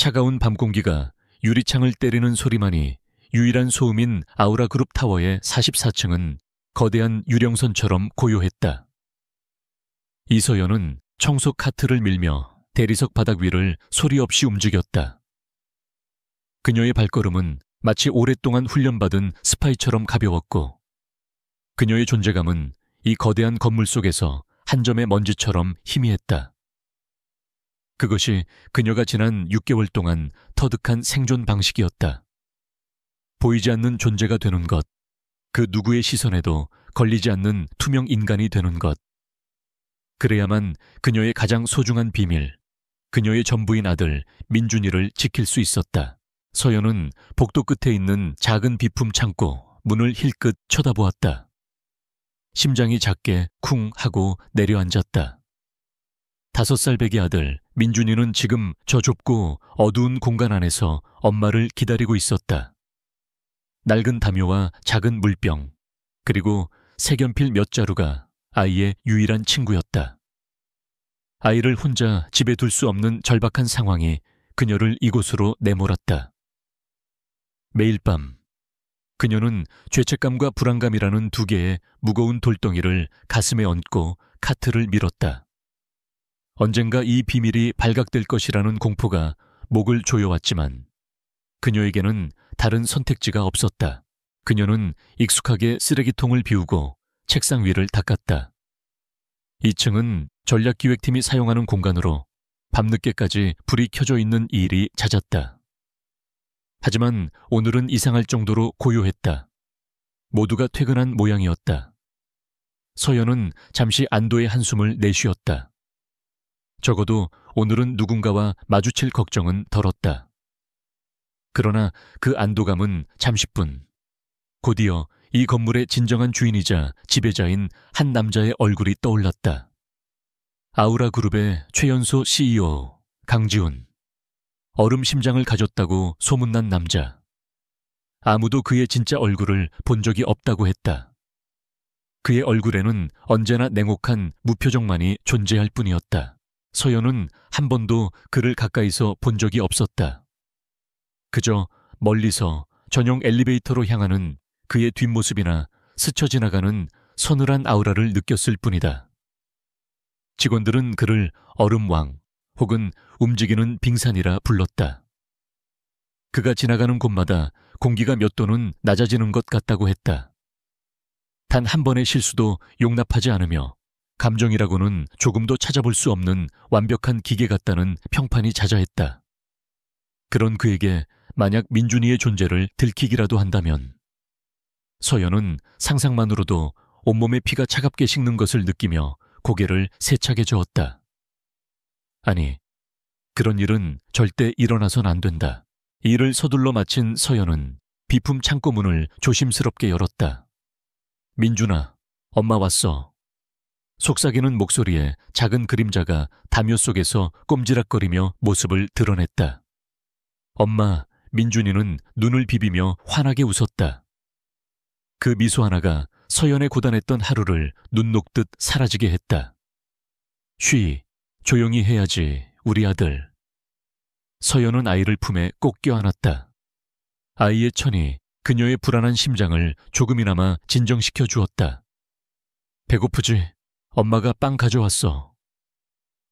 차가운 밤 공기가 유리창을 때리는 소리만이 유일한 소음인 아우라그룹 타워의 44층은 거대한 유령선처럼 고요했다. 이서연은 청소 카트를 밀며 대리석 바닥 위를 소리 없이 움직였다. 그녀의 발걸음은 마치 오랫동안 훈련받은 스파이처럼 가벼웠고 그녀의 존재감은 이 거대한 건물 속에서 한 점의 먼지처럼 희미했다. 그것이 그녀가 지난 6개월 동안 터득한 생존 방식이었다. 보이지 않는 존재가 되는 것, 그 누구의 시선에도 걸리지 않는 투명 인간이 되는 것. 그래야만 그녀의 가장 소중한 비밀, 그녀의 전부인 아들 민준이를 지킬 수 있었다. 서연은 복도 끝에 있는 작은 비품 창고 문을 힐끗 쳐다보았다. 심장이 작게 쿵 하고 내려앉았다. 5살 배기 아들 민준이는 지금 저 좁고 어두운 공간 안에서 엄마를 기다리고 있었다. 낡은 담요와 작은 물병, 그리고 색연필 몇 자루가 아이의 유일한 친구였다. 아이를 혼자 집에 둘 수 없는 절박한 상황이 그녀를 이곳으로 내몰았다. 매일 밤 그녀는 죄책감과 불안감이라는 두 개의 무거운 돌덩이를 가슴에 얹고 카트를 밀었다. 언젠가 이 비밀이 발각될 것이라는 공포가 목을 조여왔지만 그녀에게는 다른 선택지가 없었다. 그녀는 익숙하게 쓰레기통을 비우고 책상 위를 닦았다. 2층은 전략기획팀이 사용하는 공간으로 밤늦게까지 불이 켜져 있는 일이 잦았다. 하지만 오늘은 이상할 정도로 고요했다. 모두가 퇴근한 모양이었다. 서연은 잠시 안도의 한숨을 내쉬었다. 적어도 오늘은 누군가와 마주칠 걱정은 덜었다. 그러나 그 안도감은 잠시뿐. 곧이어 이 건물의 진정한 주인이자 지배자인 한 남자의 얼굴이 떠올랐다. 아우라그룹의 최연소 CEO 강지훈. 얼음 심장을 가졌다고 소문난 남자. 아무도 그의 진짜 얼굴을 본 적이 없다고 했다. 그의 얼굴에는 언제나 냉혹한 무표정만이 존재할 뿐이었다. 서연은 한 번도 그를 가까이서 본 적이 없었다. 그저 멀리서 전용 엘리베이터로 향하는 그의 뒷모습이나 스쳐 지나가는 서늘한 아우라를 느꼈을 뿐이다. 직원들은 그를 얼음왕 혹은 움직이는 빙산이라 불렀다. 그가 지나가는 곳마다 공기가 몇 도는 낮아지는 것 같다고 했다. 단 한 번의 실수도 용납하지 않으며 감정이라고는 조금도 찾아볼 수 없는 완벽한 기계 같다는 평판이 자자했다. 그런 그에게 만약 민준이의 존재를 들키기라도 한다면 서연은 상상만으로도 온몸의 피가 차갑게 식는 것을 느끼며 고개를 세차게 저었다. 아니, 그런 일은 절대 일어나선 안 된다. 일을 서둘러 마친 서연은 비품 창고 문을 조심스럽게 열었다. 민준아, 엄마 왔어. 속삭이는 목소리에 작은 그림자가 담요 속에서 꼼지락거리며 모습을 드러냈다. 엄마, 민준이는 눈을 비비며 환하게 웃었다. 그 미소 하나가 서연의 고단했던 하루를 눈 녹듯 사라지게 했다. 쉬, 조용히 해야지, 우리 아들. 서연은 아이를 품에 꼭 껴안았다. 아이의 천이 그녀의 불안한 심장을 조금이나마 진정시켜 주었다. 배고프지? 엄마가 빵 가져왔어.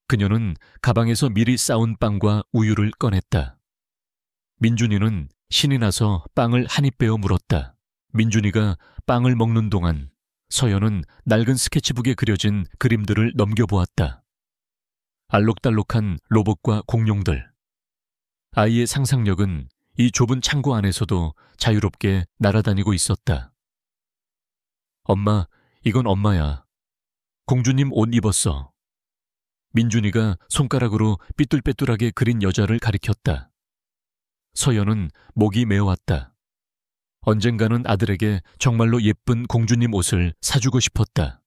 그녀는 가방에서 미리 싸온 빵과 우유를 꺼냈다. 민준이는 신이 나서 빵을 한 입 베어 물었다. 민준이가 빵을 먹는 동안 서연은 낡은 스케치북에 그려진 그림들을 넘겨보았다. 알록달록한 로봇과 공룡들. 아이의 상상력은 이 좁은 창고 안에서도 자유롭게 날아다니고 있었다. 엄마, 이건 엄마야. 공주님 옷 입었어. 민준이가 손가락으로 삐뚤빼뚤하게 그린 여자를 가리켰다. 서연은 목이 메어왔다. 언젠가는 아들에게 정말로 예쁜 공주님 옷을 사주고 싶었다.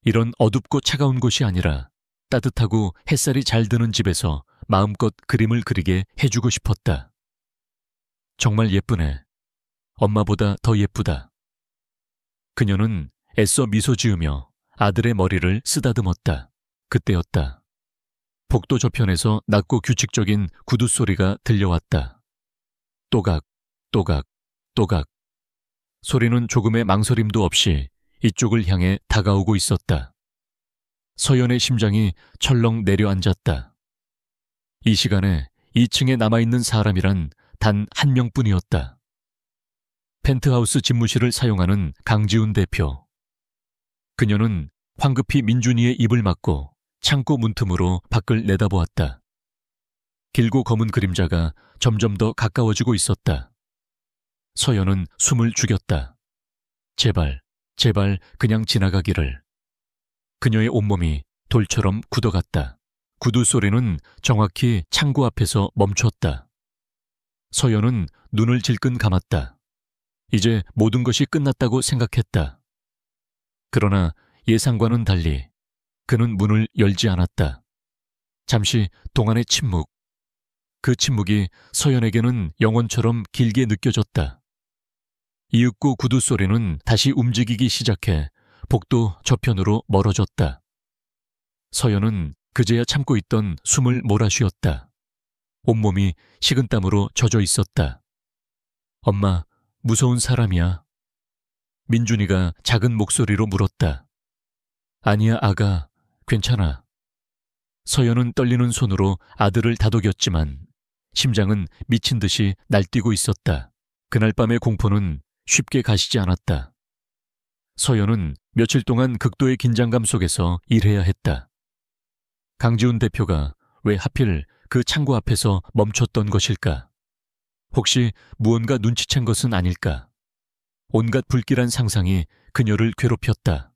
이런 어둡고 차가운 곳이 아니라 따뜻하고 햇살이 잘 드는 집에서 마음껏 그림을 그리게 해주고 싶었다. 정말 예쁘네. 엄마보다 더 예쁘다. 그녀는 애써 미소 지으며 아들의 머리를 쓰다듬었다. 그때였다. 복도 저편에서 낮고 규칙적인 구두 소리가 들려왔다. 또각, 또각, 또각. 소리는 조금의 망설임도 없이 이쪽을 향해 다가오고 있었다. 서연의 심장이 철렁 내려앉았다. 이 시간에 2층에 남아있는 사람이란 단 한 명뿐이었다. 펜트하우스 집무실을 사용하는 강지훈 대표. 그녀는 황급히 민준이의 입을 막고 창고 문틈으로 밖을 내다보았다. 길고 검은 그림자가 점점 더 가까워지고 있었다. 서연은 숨을 죽였다. 제발, 제발 그냥 지나가기를. 그녀의 온몸이 돌처럼 굳어갔다. 구두 소리는 정확히 창고 앞에서 멈췄다. 서연은 눈을 질끈 감았다. 이제 모든 것이 끝났다고 생각했다. 그러나 예상과는 달리 그는 문을 열지 않았다. 잠시 동안의 침묵. 그 침묵이 서연에게는 영원처럼 길게 느껴졌다. 이윽고 구두 소리는 다시 움직이기 시작해 복도 저편으로 멀어졌다. 서연은 그제야 참고 있던 숨을 몰아쉬었다. 온몸이 식은땀으로 젖어 있었다. 엄마, 무서운 사람이야. 민준이가 작은 목소리로 물었다. 아니야, 아가. 괜찮아. 서연은 떨리는 손으로 아들을 다독였지만 심장은 미친 듯이 날뛰고 있었다. 그날 밤의 공포는 쉽게 가시지 않았다. 서연은 며칠 동안 극도의 긴장감 속에서 일해야 했다. 강지훈 대표가 왜 하필 그 창고 앞에서 멈췄던 것일까? 혹시 무언가 눈치챈 것은 아닐까? 온갖 불길한 상상이 그녀를 괴롭혔다.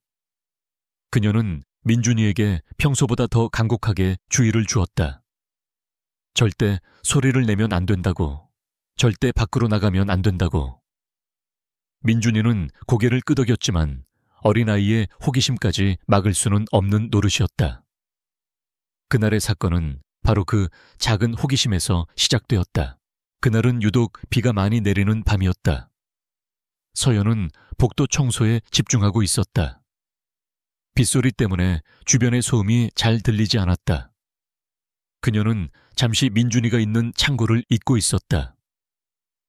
그녀는 민준이에게 평소보다 더 간곡하게 주의를 주었다. 절대 소리를 내면 안 된다고. 절대 밖으로 나가면 안 된다고. 민준이는 고개를 끄덕였지만 어린아이의 호기심까지 막을 수는 없는 노릇이었다. 그날의 사건은 바로 그 작은 호기심에서 시작되었다. 그날은 유독 비가 많이 내리는 밤이었다. 서연은 복도 청소에 집중하고 있었다. 빗소리 때문에 주변의 소음이 잘 들리지 않았다. 그녀는 잠시 민준이가 있는 창고를 잊고 있었다.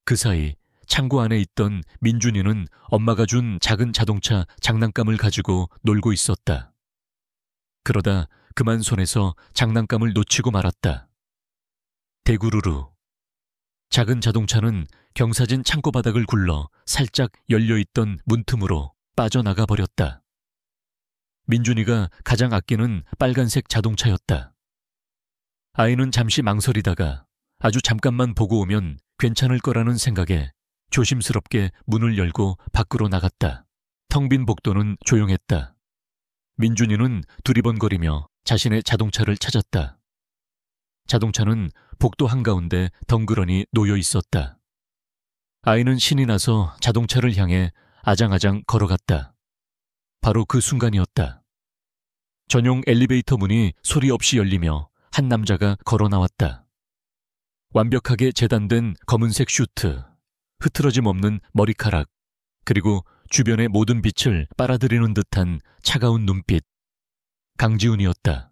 그 사이 창고 안에 있던 민준이는 엄마가 준 작은 자동차 장난감을 가지고 놀고 있었다. 그러다 그만 손에서 장난감을 놓치고 말았다. 대구르르. 작은 자동차는 경사진 창고 바닥을 굴러 살짝 열려있던 문틈으로 빠져나가 버렸다. 민준이가 가장 아끼는 빨간색 자동차였다. 아이는 잠시 망설이다가 아주 잠깐만 보고 오면 괜찮을 거라는 생각에 조심스럽게 문을 열고 밖으로 나갔다. 텅 빈 복도는 조용했다. 민준이는 두리번거리며 자신의 자동차를 찾았다. 자동차는 복도 한가운데 덩그러니 놓여 있었다. 아이는 신이 나서 자동차를 향해 아장아장 걸어갔다. 바로 그 순간이었다. 전용 엘리베이터 문이 소리 없이 열리며 한 남자가 걸어 나왔다. 완벽하게 재단된 검은색 슈트, 흐트러짐 없는 머리카락, 그리고 주변의 모든 빛을 빨아들이는 듯한 차가운 눈빛. 강지훈이었다.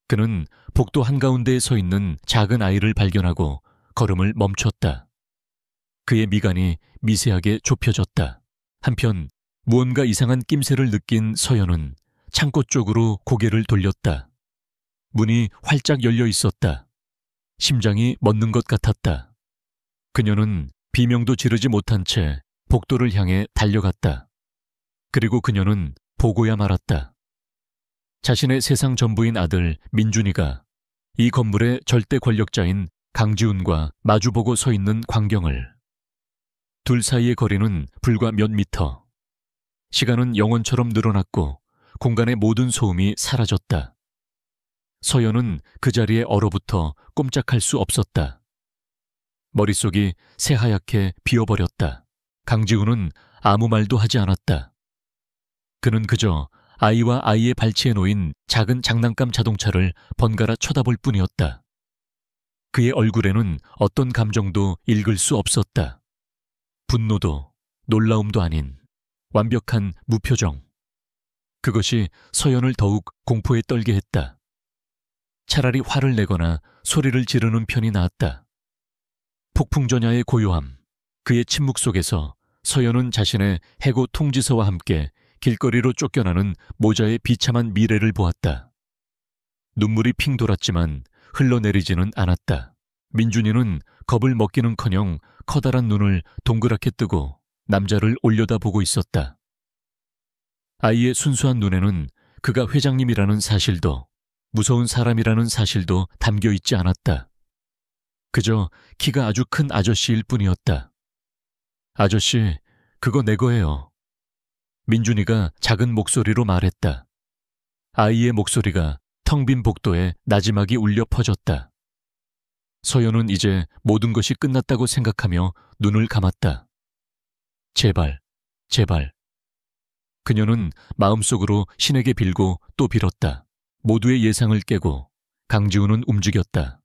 그는 복도 한가운데에 서 있는 작은 아이를 발견하고 걸음을 멈췄다. 그의 미간이 미세하게 좁혀졌다. 한편 무언가 이상한 낌새를 느낀 서연은 창고 쪽으로 고개를 돌렸다. 문이 활짝 열려 있었다. 심장이 멎는 것 같았다. 그녀는 비명도 지르지 못한 채 복도를 향해 달려갔다. 그리고 그녀는 보고야 말았다. 자신의 세상 전부인 아들 민준이가 이 건물의 절대 권력자인 강지훈과 마주보고 서 있는 광경을. 둘 사이의 거리는 불과 몇 미터. 시간은 영원처럼 늘어났고 공간의 모든 소음이 사라졌다. 서연은 그 자리에 얼어붙어 꼼짝할 수 없었다. 머릿속이 새하얗게 비어버렸다. 강지훈은 아무 말도 하지 않았다. 그는 그저 아이와 아이의 발치에 놓인 작은 장난감 자동차를 번갈아 쳐다볼 뿐이었다. 그의 얼굴에는 어떤 감정도 읽을 수 없었다. 분노도 놀라움도 아닌 완벽한 무표정. 그것이 서연을 더욱 공포에 떨게 했다. 차라리 화를 내거나 소리를 지르는 편이 나았다. 폭풍전야의 고요함, 그의 침묵 속에서 서연은 자신의 해고 통지서와 함께 길거리로 쫓겨나는 모자의 비참한 미래를 보았다. 눈물이 핑 돌았지만 흘러내리지는 않았다. 민준이는 겁을 먹기는커녕 커다란 눈을 동그랗게 뜨고 남자를 올려다보고 있었다. 아이의 순수한 눈에는 그가 회장님이라는 사실도 무서운 사람이라는 사실도 담겨 있지 않았다. 그저 키가 아주 큰 아저씨일 뿐이었다. 아저씨, 그거 내 거예요. 민준이가 작은 목소리로 말했다. 아이의 목소리가 텅 빈 복도에 나지막이 울려 퍼졌다. 서연은 이제 모든 것이 끝났다고 생각하며 눈을 감았다. 제발, 제발. 그녀는 마음속으로 신에게 빌고 또 빌었다. 모두의 예상을 깨고 강지훈은 움직였다.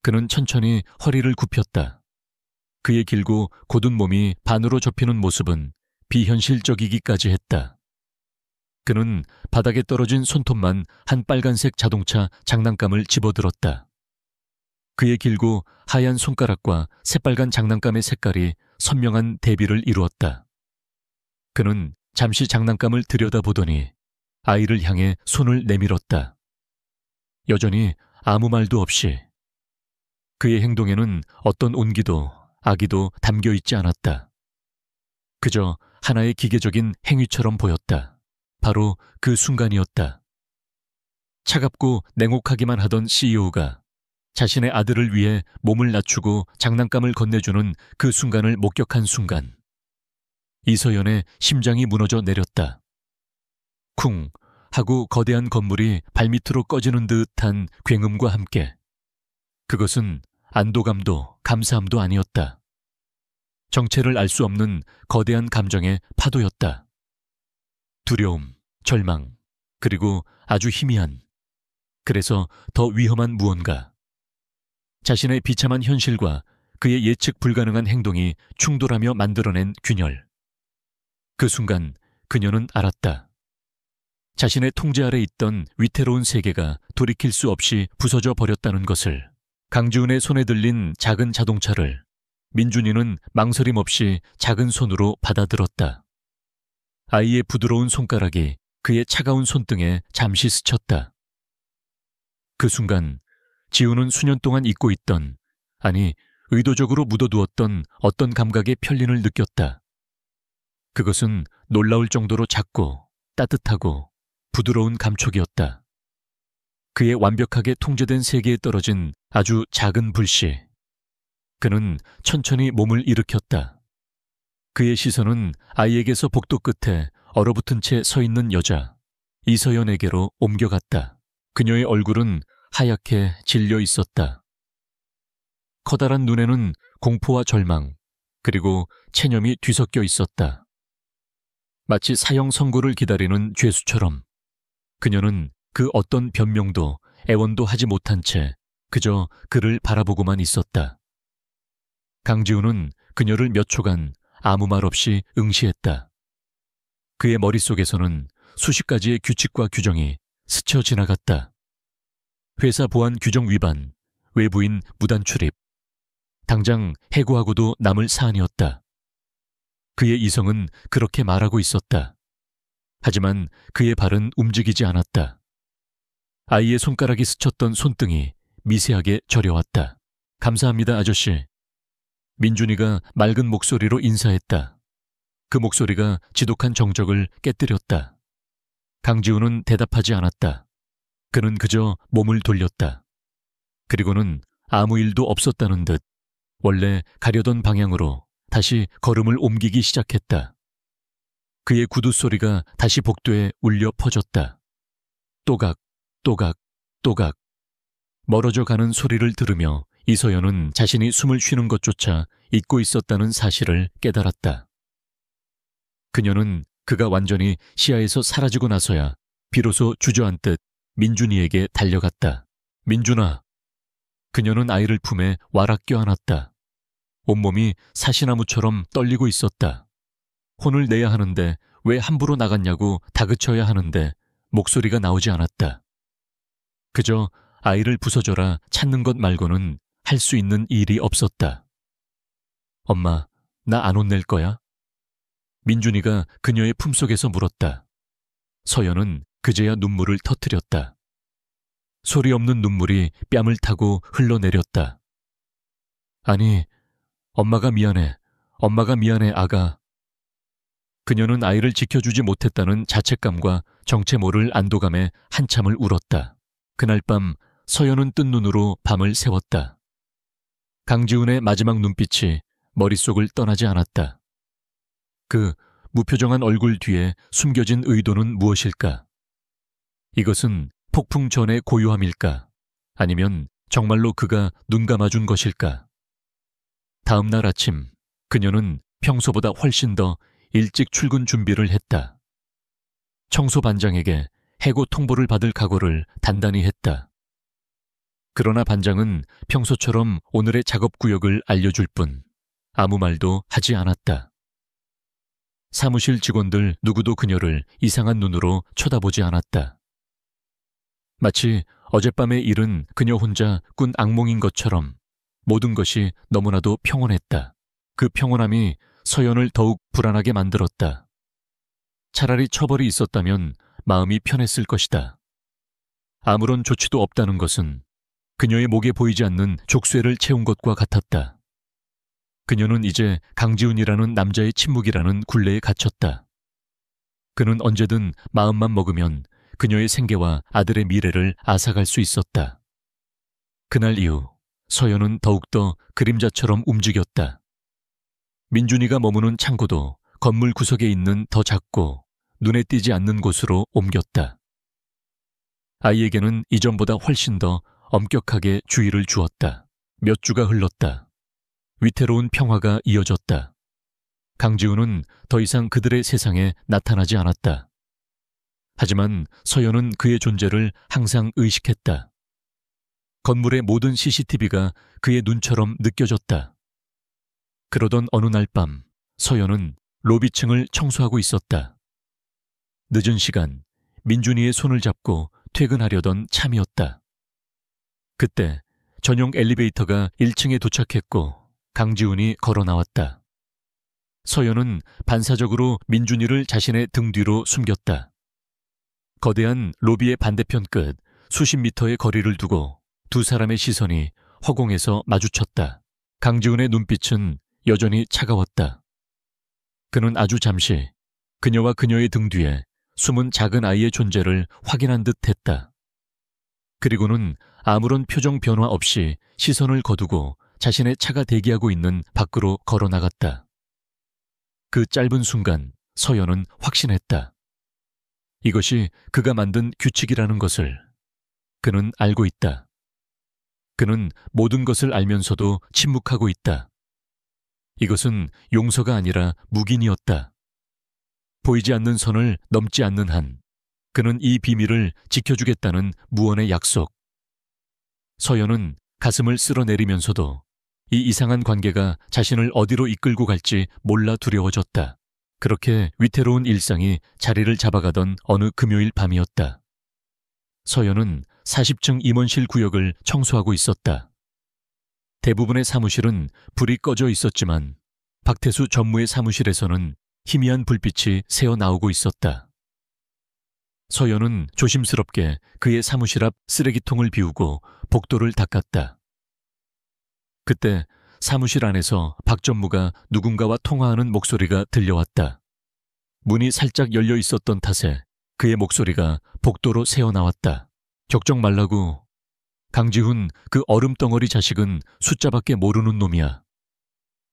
그는 천천히 허리를 굽혔다. 그의 길고 곧은 몸이 반으로 접히는 모습은 비현실적이기까지 했다. 그는 바닥에 떨어진 손톱만 한 빨간색 자동차 장난감을 집어들었다. 그의 길고 하얀 손가락과 새빨간 장난감의 색깔이 선명한 대비를 이루었다. 그는 잠시 장난감을 들여다보더니 아이를 향해 손을 내밀었다. 여전히 아무 말도 없이. 그의 행동에는 어떤 온기도 악의도 담겨 있지 않았다. 그저 하나의 기계적인 행위처럼 보였다. 바로 그 순간이었다. 차갑고 냉혹하기만 하던 CEO가 자신의 아들을 위해 몸을 낮추고 장난감을 건네주는 그 순간을 목격한 순간, 이서연의 심장이 무너져 내렸다. 쿵 하고 거대한 건물이 발밑으로 꺼지는 듯한 굉음과 함께 그것은 안도감도 감사함도 아니었다. 정체를 알 수 없는 거대한 감정의 파도였다. 두려움, 절망, 그리고 아주 희미한, 그래서 더 위험한 무언가. 자신의 비참한 현실과 그의 예측 불가능한 행동이 충돌하며 만들어낸 균열. 그 순간 그녀는 알았다. 자신의 통제 아래 있던 위태로운 세계가 돌이킬 수 없이 부서져 버렸다는 것을. 강지훈의 손에 들린 작은 자동차를 민준이는 망설임 없이 작은 손으로 받아들었다. 아이의 부드러운 손가락이 그의 차가운 손등에 잠시 스쳤다. 그 순간 지훈은 수년 동안 잊고 있던, 아니 의도적으로 묻어두었던 어떤 감각의 편린을 느꼈다. 그것은 놀라울 정도로 작고 따뜻하고 부드러운 감촉이었다. 그의 완벽하게 통제된 세계에 떨어진 아주 작은 불씨. 그는 천천히 몸을 일으켰다. 그의 시선은 아이에게서 복도 끝에 얼어붙은 채 서 있는 여자 이서연에게로 옮겨갔다. 그녀의 얼굴은 하얗게 질려 있었다. 커다란 눈에는 공포와 절망, 그리고 체념이 뒤섞여 있었다. 마치 사형 선고를 기다리는 죄수처럼 그녀는 그 어떤 변명도 애원도 하지 못한 채 그저 그를 바라보고만 있었다. 강지훈은 그녀를 몇 초간 아무 말 없이 응시했다. 그의 머릿속에서는 수십 가지의 규칙과 규정이 스쳐 지나갔다. 회사 보안 규정 위반, 외부인 무단 출입. 당장 해고하고도 남을 사안이었다. 그의 이성은 그렇게 말하고 있었다. 하지만 그의 발은 움직이지 않았다. 아이의 손가락이 스쳤던 손등이 미세하게 저려왔다. 감사합니다, 아저씨. 민준이가 맑은 목소리로 인사했다. 그 목소리가 지독한 정적을 깨뜨렸다. 강지훈은 대답하지 않았다. 그는 그저 몸을 돌렸다. 그리고는 아무 일도 없었다는 듯 원래 가려던 방향으로 다시 걸음을 옮기기 시작했다. 그의 구두 소리가 다시 복도에 울려 퍼졌다. 또각, 또각, 또각. 멀어져 가는 소리를 들으며 이서연은 자신이 숨을 쉬는 것조차 잊고 있었다는 사실을 깨달았다. 그녀는 그가 완전히 시야에서 사라지고 나서야 비로소 주저앉듯 민준이에게 달려갔다. 민준아. 그녀는 아이를 품에 와락 껴안았다. 온몸이 사시나무처럼 떨리고 있었다. 혼을 내야 하는데 왜 함부로 나갔냐고 다그쳐야 하는데 목소리가 나오지 않았다. 그저 아이를 부숴줘라 찾는 것 말고는 할 수 있는 일이 없었다. 엄마, 나 안 혼낼 거야? 민준이가 그녀의 품속에서 물었다. 서연은 그제야 눈물을 터뜨렸다. 소리 없는 눈물이 뺨을 타고 흘러내렸다. 아니, 엄마가 미안해. 엄마가 미안해, 아가. 그녀는 아이를 지켜주지 못했다는 자책감과 정체 모를 안도감에 한참을 울었다. 그날 밤 서연은 뜬 눈으로 밤을 새웠다. 강지훈의 마지막 눈빛이 머릿속을 떠나지 않았다. 그 무표정한 얼굴 뒤에 숨겨진 의도는 무엇일까? 이것은 폭풍 전의 고요함일까? 아니면 정말로 그가 눈 감아준 것일까? 다음 날 아침 그녀는 평소보다 훨씬 더 일찍 출근 준비를 했다. 청소 반장에게 해고 통보를 받을 각오를 단단히 했다. 그러나 반장은 평소처럼 오늘의 작업 구역을 알려줄 뿐 아무 말도 하지 않았다. 사무실 직원들 누구도 그녀를 이상한 눈으로 쳐다보지 않았다. 마치 어젯밤의 일은 그녀 혼자 꾼 악몽인 것처럼 모든 것이 너무나도 평온했다. 그 평온함이 서연을 더욱 불안하게 만들었다. 차라리 처벌이 있었다면 마음이 편했을 것이다. 아무런 조치도 없다는 것은 그녀의 목에 보이지 않는 족쇄를 채운 것과 같았다. 그녀는 이제 강지훈이라는 남자의 침묵이라는 굴레에 갇혔다. 그는 언제든 마음만 먹으면 그녀의 생계와 아들의 미래를 앗아갈 수 있었다. 그날 이후 서연은 더욱더 그림자처럼 움직였다. 민준이가 머무는 창고도 건물 구석에 있는 더 작고 눈에 띄지 않는 곳으로 옮겼다. 아이에게는 이전보다 훨씬 더 엄격하게 주의를 주었다. 몇 주가 흘렀다. 위태로운 평화가 이어졌다. 강지훈은 더 이상 그들의 세상에 나타나지 않았다. 하지만 서연은 그의 존재를 항상 의식했다. 건물의 모든 CCTV가 그의 눈처럼 느껴졌다. 그러던 어느 날 밤 서연은 로비층을 청소하고 있었다. 늦은 시간 민준이의 손을 잡고 퇴근하려던 참이었다. 그때 전용 엘리베이터가 1층에 도착했고 강지훈이 걸어 나왔다. 서연은 반사적으로 민준이를 자신의 등 뒤로 숨겼다. 거대한 로비의 반대편 끝 수십 미터의 거리를 두고 두 사람의 시선이 허공에서 마주쳤다. 강지훈의 눈빛은 여전히 차가웠다. 그는 아주 잠시 그녀와 그녀의 등 뒤에 숨은 작은 아이의 존재를 확인한 듯 했다. 그리고는 아무런 표정 변화 없이 시선을 거두고 자신의 차가 대기하고 있는 밖으로 걸어 나갔다. 그 짧은 순간 서연은 확신했다. 이것이 그가 만든 규칙이라는 것을 그는 알고 있다. 그는 모든 것을 알면서도 침묵하고 있다. 이것은 용서가 아니라 묵인이었다. 보이지 않는 선을 넘지 않는 한 그는 이 비밀을 지켜주겠다는 무언의 약속. 서연은 가슴을 쓸어내리면서도 이 이상한 관계가 자신을 어디로 이끌고 갈지 몰라 두려워졌다. 그렇게 위태로운 일상이 자리를 잡아가던 어느 금요일 밤이었다. 서연은 40층 임원실 구역을 청소하고 있었다. 대부분의 사무실은 불이 꺼져 있었지만 박태수 전무의 사무실에서는 희미한 불빛이 새어나오고 있었다. 서연은 조심스럽게 그의 사무실 앞 쓰레기통을 비우고 복도를 닦았다. 그때 사무실 안에서 박 전무가 누군가와 통화하는 목소리가 들려왔다. 문이 살짝 열려 있었던 탓에 그의 목소리가 복도로 새어나왔다. 걱정 말라고. 강지훈 그 얼음덩어리 자식은 숫자밖에 모르는 놈이야.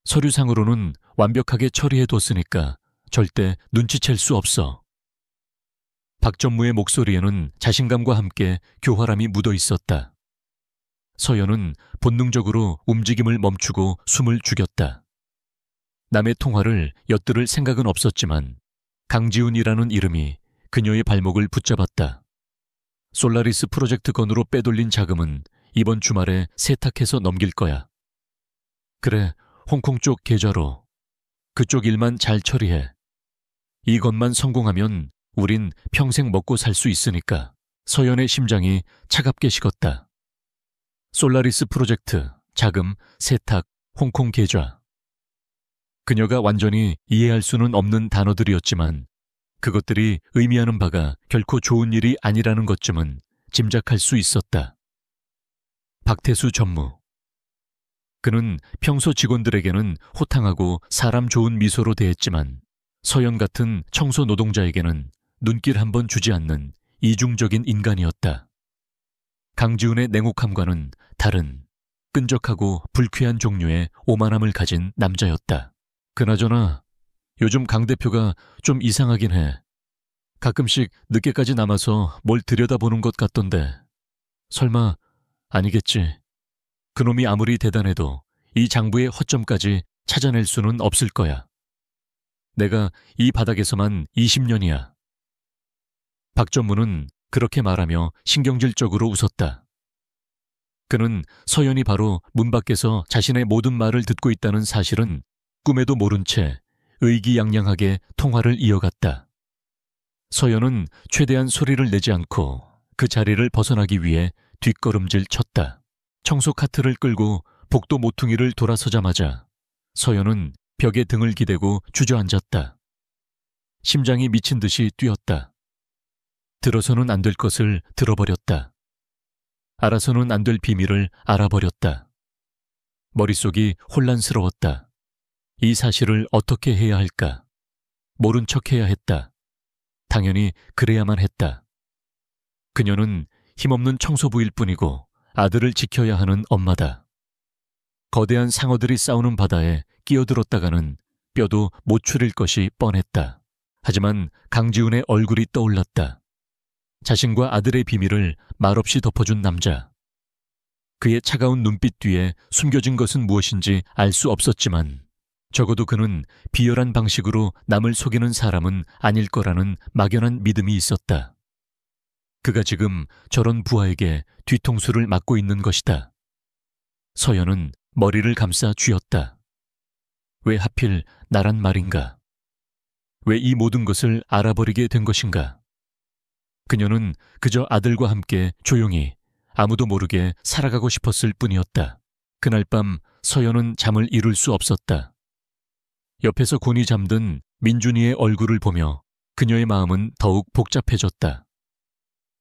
서류상으로는 완벽하게 처리해뒀으니까 절대 눈치챌 수 없어. 박 전무의 목소리에는 자신감과 함께 교활함이 묻어 있었다. 서연은 본능적으로 움직임을 멈추고 숨을 죽였다. 남의 통화를 엿들을 생각은 없었지만 강지훈이라는 이름이 그녀의 발목을 붙잡았다. 솔라리스 프로젝트 건으로 빼돌린 자금은 이번 주말에 세탁해서 넘길 거야. 그래, 홍콩 쪽 계좌로. 그쪽 일만 잘 처리해. 이것만 성공하면 우린 평생 먹고 살 수 있으니까. 서연의 심장이 차갑게 식었다. 솔라리스 프로젝트, 자금, 세탁, 홍콩 계좌. 그녀가 완전히 이해할 수는 없는 단어들이었지만 그것들이 의미하는 바가 결코 좋은 일이 아니라는 것쯤은 짐작할 수 있었다. 박태수 전무. 그는 평소 직원들에게는 호탕하고 사람 좋은 미소로 대했지만 서연 같은 청소 노동자에게는 눈길 한번 주지 않는 이중적인 인간이었다. 강지훈의 냉혹함과는 다른 끈적하고 불쾌한 종류의 오만함을 가진 남자였다. 그나저나 요즘 강 대표가 좀 이상하긴 해. 가끔씩 늦게까지 남아서 뭘 들여다보는 것 같던데. 설마 아니겠지. 그놈이 아무리 대단해도 이 장부의 허점까지 찾아낼 수는 없을 거야. 내가 이 바닥에서만 20년이야. 박 전무는 그렇게 말하며 신경질적으로 웃었다. 그는 서연이 바로 문 밖에서 자신의 모든 말을 듣고 있다는 사실은 꿈에도 모른 채 의기양양하게 통화를 이어갔다. 서연은 최대한 소리를 내지 않고 그 자리를 벗어나기 위해 뒷걸음질 쳤다. 청소 카트를 끌고 복도 모퉁이를 돌아서자마자 서연은 벽에 등을 기대고 주저앉았다. 심장이 미친 듯이 뛰었다. 들어서는 안 될 것을 들어버렸다. 알아서는 안 될 비밀을 알아버렸다. 머릿속이 혼란스러웠다. 이 사실을 어떻게 해야 할까? 모른 척해야 했다. 당연히 그래야만 했다. 그녀는 힘없는 청소부일 뿐이고 아들을 지켜야 하는 엄마다. 거대한 상어들이 싸우는 바다에 끼어들었다가는 뼈도 못 추릴 것이 뻔했다. 하지만 강지훈의 얼굴이 떠올랐다. 자신과 아들의 비밀을 말없이 덮어준 남자. 그의 차가운 눈빛 뒤에 숨겨진 것은 무엇인지 알 수 없었지만 적어도 그는 비열한 방식으로 남을 속이는 사람은 아닐 거라는 막연한 믿음이 있었다. 그가 지금 저런 부하에게 뒤통수를 맞고 있는 것이다. 서연은 머리를 감싸 쥐었다. 왜 하필 나란 말인가? 왜 이 모든 것을 알아버리게 된 것인가? 그녀는 그저 아들과 함께 조용히 아무도 모르게 살아가고 싶었을 뿐이었다. 그날 밤 서연은 잠을 이룰 수 없었다. 옆에서 곤히 잠든 민준이의 얼굴을 보며 그녀의 마음은 더욱 복잡해졌다.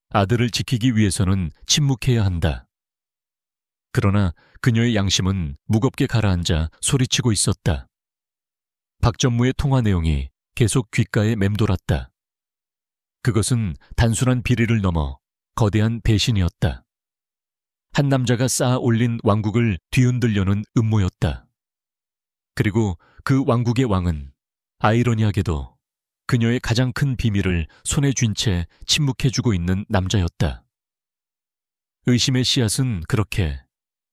아들을 지키기 위해서는 침묵해야 한다. 그러나 그녀의 양심은 무겁게 가라앉아 소리치고 있었다. 박 전무의 통화 내용이 계속 귓가에 맴돌았다. 그것은 단순한 비리를 넘어 거대한 배신이었다. 한 남자가 쌓아 올린 왕국을 뒤흔들려는 음모였다. 그리고 그 왕국의 왕은 아이러니하게도 그녀의 가장 큰 비밀을 손에 쥔 채 침묵해주고 있는 남자였다. 의심의 씨앗은 그렇게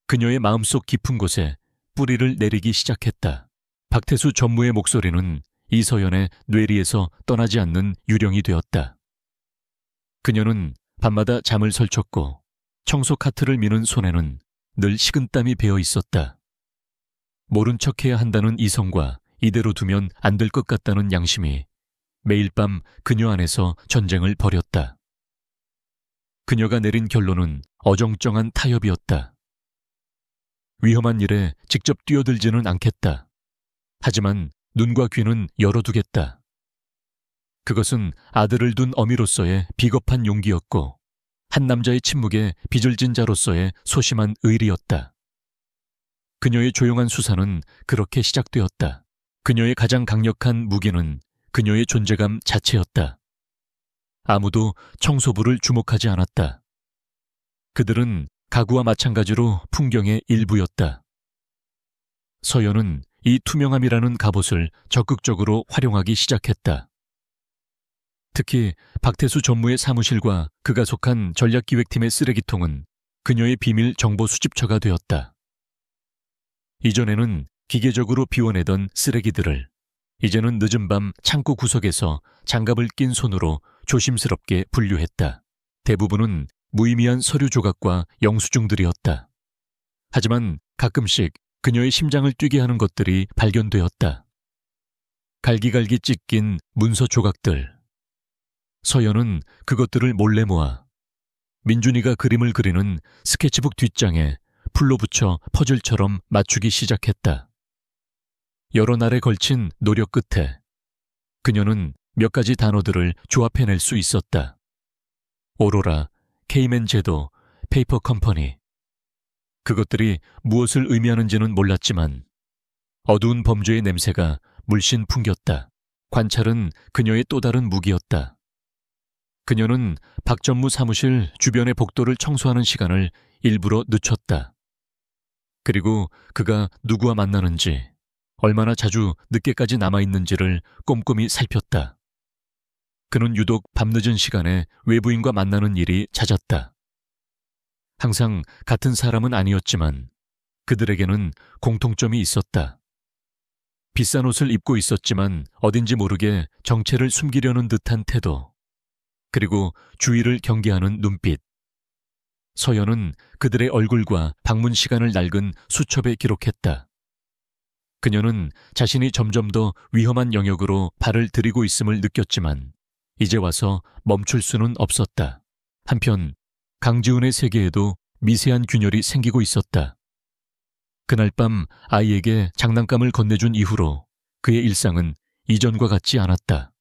그녀의 마음속 깊은 곳에 뿌리를 내리기 시작했다. 박태수 전무의 목소리는 이서연의 뇌리에서 떠나지 않는 유령이 되었다. 그녀는 밤마다 잠을 설쳤고 청소 카트를 미는 손에는 늘 식은땀이 배어 있었다. 모른 척해야 한다는 이성과 이대로 두면 안 될 것 같다는 양심이 매일 밤 그녀 안에서 전쟁을 벌였다. 그녀가 내린 결론은 어정쩡한 타협이었다. 위험한 일에 직접 뛰어들지는 않겠다. 하지만 눈과 귀는 열어두겠다. 그것은 아들을 둔 어미로서의 비겁한 용기였고 한 남자의 침묵에 빚을 진 자로서의 소심한 의리였다. 그녀의 조용한 수사는 그렇게 시작되었다. 그녀의 가장 강력한 무기는 그녀의 존재감 자체였다. 아무도 청소부를 주목하지 않았다. 그들은 가구와 마찬가지로 풍경의 일부였다. 서연은 이 투명함이라는 갑옷을 적극적으로 활용하기 시작했다. 특히 박태수 전무의 사무실과 그가 속한 전략기획팀의 쓰레기통은 그녀의 비밀 정보 수집처가 되었다. 이전에는 기계적으로 비워내던 쓰레기들을 이제는 늦은 밤 창고 구석에서 장갑을 낀 손으로 조심스럽게 분류했다. 대부분은 무의미한 서류 조각과 영수증들이었다. 하지만 가끔씩 그녀의 심장을 뛰게 하는 것들이 발견되었다. 갈기갈기 찢긴 문서 조각들. 서연은 그것들을 몰래 모아 민준이가 그림을 그리는 스케치북 뒷장에 풀로 붙여 퍼즐처럼 맞추기 시작했다. 여러 날에 걸친 노력 끝에 그녀는 몇 가지 단어들을 조합해낼 수 있었다. 오로라, 케이맨 제도, 페이퍼 컴퍼니. 그것들이 무엇을 의미하는지는 몰랐지만 어두운 범죄의 냄새가 물씬 풍겼다. 관찰은 그녀의 또 다른 무기였다. 그녀는 박전무 사무실 주변의 복도를 청소하는 시간을 일부러 늦췄다. 그리고 그가 누구와 만나는지, 얼마나 자주 늦게까지 남아있는지를 꼼꼼히 살폈다. 그는 유독 밤늦은 시간에 외부인과 만나는 일이 잦았다. 항상 같은 사람은 아니었지만 그들에게는 공통점이 있었다. 비싼 옷을 입고 있었지만 어딘지 모르게 정체를 숨기려는 듯한 태도, 그리고 주위를 경계하는 눈빛. 서연은 그들의 얼굴과 방문 시간을 낡은 수첩에 기록했다. 그녀는 자신이 점점 더 위험한 영역으로 발을 들이고 있음을 느꼈지만 이제 와서 멈출 수는 없었다. 한편 강지훈의 세계에도 미세한 균열이 생기고 있었다. 그날 밤 아이에게 장난감을 건네준 이후로 그의 일상은 이전과 같지 않았다.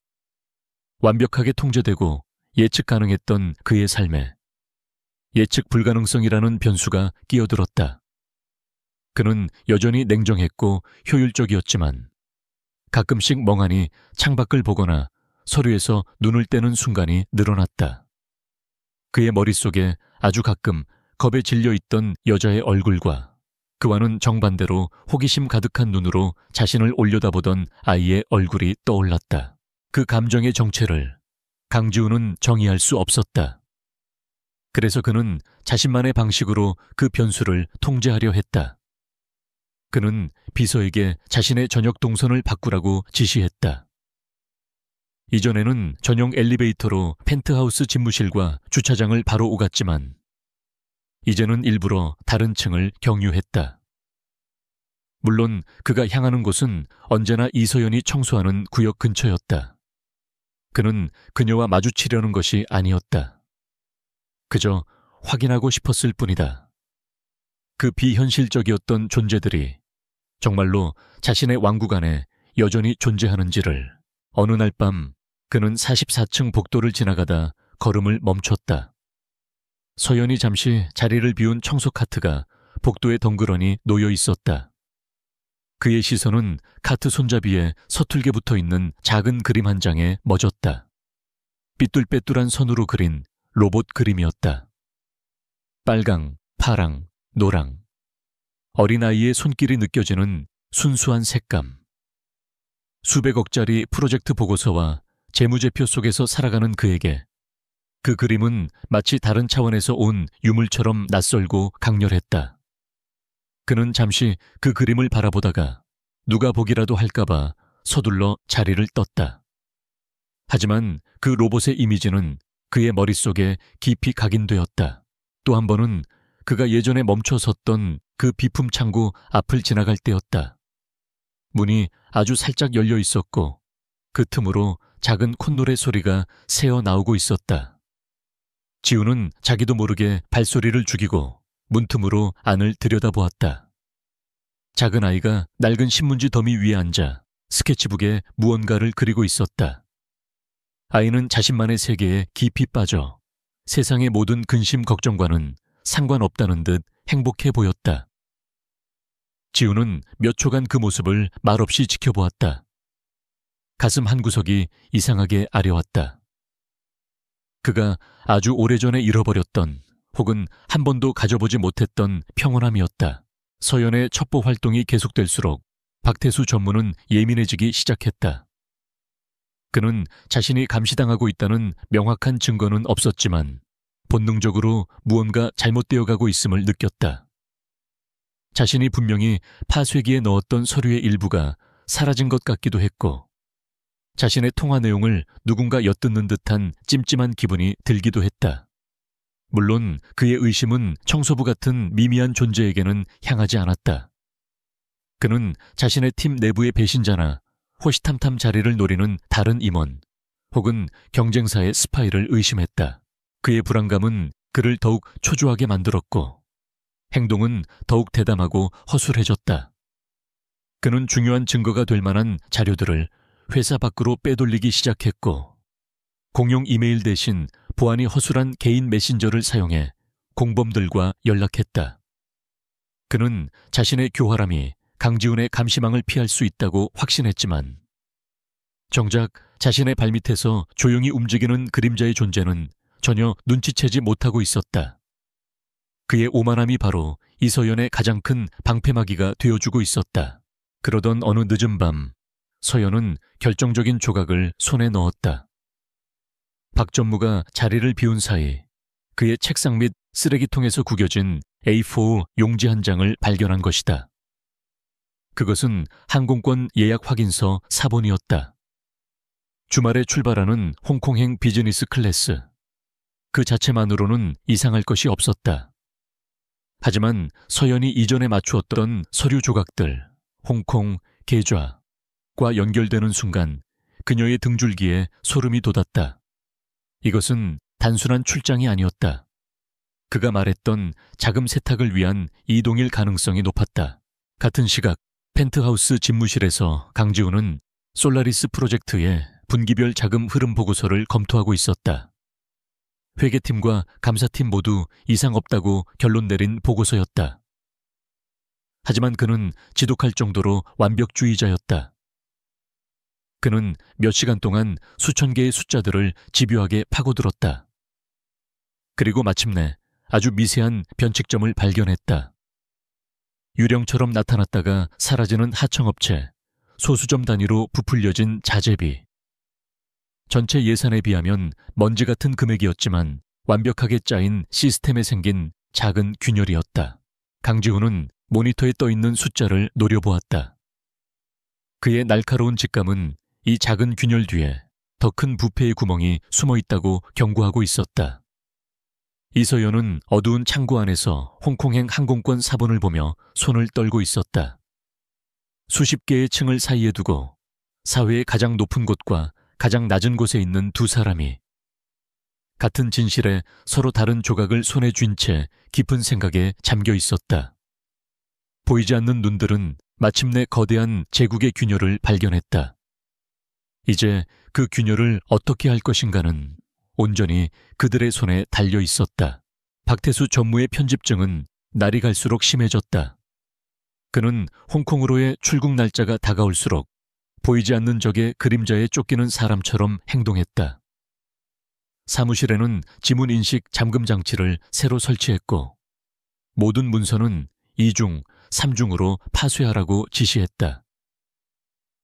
완벽하게 통제되고 예측 가능했던 그의 삶에 예측 불가능성이라는 변수가 끼어들었다. 그는 여전히 냉정했고 효율적이었지만 가끔씩 멍하니 창밖을 보거나 서류에서 눈을 떼는 순간이 늘어났다. 그의 머릿속에 아주 가끔 겁에 질려 있던 여자의 얼굴과 그와는 정반대로 호기심 가득한 눈으로 자신을 올려다보던 아이의 얼굴이 떠올랐다. 그 감정의 정체를 강지훈은 정의할 수 없었다. 그래서 그는 자신만의 방식으로 그 변수를 통제하려 했다. 그는 비서에게 자신의 저녁 동선을 바꾸라고 지시했다. 이전에는 전용 엘리베이터로 펜트하우스 집무실과 주차장을 바로 오갔지만 이제는 일부러 다른 층을 경유했다. 물론 그가 향하는 곳은 언제나 이서연이 청소하는 구역 근처였다. 그는 그녀와 마주치려는 것이 아니었다. 그저 확인하고 싶었을 뿐이다. 그 비현실적이었던 존재들이 정말로 자신의 왕국 안에 여전히 존재하는지를. 어느 날 밤 그는 44층 복도를 지나가다 걸음을 멈췄다. 서연이 잠시 자리를 비운 청소 카트가 복도에 덩그러니 놓여 있었다. 그의 시선은 카트 손잡이에 서툴게 붙어있는 작은 그림 한 장에 멎었다. 삐뚤빼뚤한 선으로 그린 로봇 그림이었다. 빨강, 파랑, 노랑. 어린아이의 손길이 느껴지는 순수한 색감. 수백억짜리 프로젝트 보고서와 재무제표 속에서 살아가는 그에게 그 그림은 마치 다른 차원에서 온 유물처럼 낯설고 강렬했다. 그는 잠시 그 그림을 바라보다가 누가 보기라도 할까봐 서둘러 자리를 떴다. 하지만 그 로봇의 이미지는 그의 머릿속에 깊이 각인되었다. 또 한 번은 그가 예전에 멈춰 섰던 그 비품 창고 앞을 지나갈 때였다. 문이 아주 살짝 열려 있었고 그 틈으로 작은 콧노래 소리가 새어 나오고 있었다. 지우는 자기도 모르게 발소리를 죽이고 문틈으로 안을 들여다보았다. 작은 아이가 낡은 신문지 더미 위에 앉아 스케치북에 무언가를 그리고 있었다. 아이는 자신만의 세계에 깊이 빠져 세상의 모든 근심 걱정과는 상관없다는 듯 행복해 보였다. 지우는 몇 초간 그 모습을 말없이 지켜보았다. 가슴 한구석이 이상하게 아려왔다. 그가 아주 오래전에 잃어버렸던 혹은 한 번도 가져보지 못했던 평온함이었다. 서연의 첩보 활동이 계속될수록 박태수 전무는 예민해지기 시작했다. 그는 자신이 감시당하고 있다는 명확한 증거는 없었지만 본능적으로 무언가 잘못되어 가고 있음을 느꼈다. 자신이 분명히 파쇄기에 넣었던 서류의 일부가 사라진 것 같기도 했고 자신의 통화 내용을 누군가 엿듣는 듯한 찜찜한 기분이 들기도 했다. 물론 그의 의심은 청소부 같은 미미한 존재에게는 향하지 않았다. 그는 자신의 팀 내부의 배신자나 호시탐탐 자리를 노리는 다른 임원 혹은 경쟁사의 스파이를 의심했다. 그의 불안감은 그를 더욱 초조하게 만들었고 행동은 더욱 대담하고 허술해졌다. 그는 중요한 증거가 될 만한 자료들을 회사 밖으로 빼돌리기 시작했고, 공용 이메일 대신 보안이 허술한 개인 메신저를 사용해 공범들과 연락했다. 그는 자신의 교활함이 강지훈의 감시망을 피할 수 있다고 확신했지만, 정작 자신의 발밑에서 조용히 움직이는 그림자의 존재는 전혀 눈치채지 못하고 있었다. 그의 오만함이 바로 이서연의 가장 큰 방패막이가 되어주고 있었다. 그러던 어느 늦은 밤, 서연은 결정적인 조각을 손에 넣었다. 박 전무가 자리를 비운 사이 그의 책상 밑 쓰레기통에서 구겨진 A4 용지 한 장을 발견한 것이다. 그것은 항공권 예약 확인서 사본이었다. 주말에 출발하는 홍콩행 비즈니스 클래스. 그 자체만으로는 이상할 것이 없었다. 하지만 서연이 이전에 맞추었던 서류 조각들, 홍콩, 계좌과 연결되는 순간 그녀의 등줄기에 소름이 돋았다. 이것은 단순한 출장이 아니었다. 그가 말했던 자금 세탁을 위한 이동일 가능성이 높았다. 같은 시각 펜트하우스 집무실에서 강지훈은 솔라리스 프로젝트의 분기별 자금 흐름 보고서를 검토하고 있었다. 회계팀과 감사팀 모두 이상 없다고 결론 내린 보고서였다. 하지만 그는 지독할 정도로 완벽주의자였다. 그는 몇 시간 동안 수천 개의 숫자들을 집요하게 파고들었다. 그리고 마침내 아주 미세한 변칙점을 발견했다. 유령처럼 나타났다가 사라지는 하청업체, 소수점 단위로 부풀려진 자재비. 전체 예산에 비하면 먼지 같은 금액이었지만 완벽하게 짜인 시스템에 생긴 작은 균열이었다. 강지훈은 모니터에 떠있는 숫자를 노려보았다. 그의 날카로운 직감은 이 작은 균열 뒤에 더 큰 부패의 구멍이 숨어있다고 경고하고 있었다. 이서연은 어두운 창고 안에서 홍콩행 항공권 사본을 보며 손을 떨고 있었다. 수십 개의 층을 사이에 두고 사회의 가장 높은 곳과 가장 낮은 곳에 있는 두 사람이 같은 진실에 서로 다른 조각을 손에 쥔 채 깊은 생각에 잠겨 있었다. 보이지 않는 눈들은 마침내 거대한 제국의 균열을 발견했다. 이제 그 균열을 어떻게 할 것인가는 온전히 그들의 손에 달려 있었다. 박태수 전무의 편집증은 날이 갈수록 심해졌다. 그는 홍콩으로의 출국 날짜가 다가올수록 보이지 않는 적의 그림자에 쫓기는 사람처럼 행동했다. 사무실에는 지문인식 잠금 장치를 새로 설치했고 모든 문서는 2중, 3중으로 파쇄하라고 지시했다.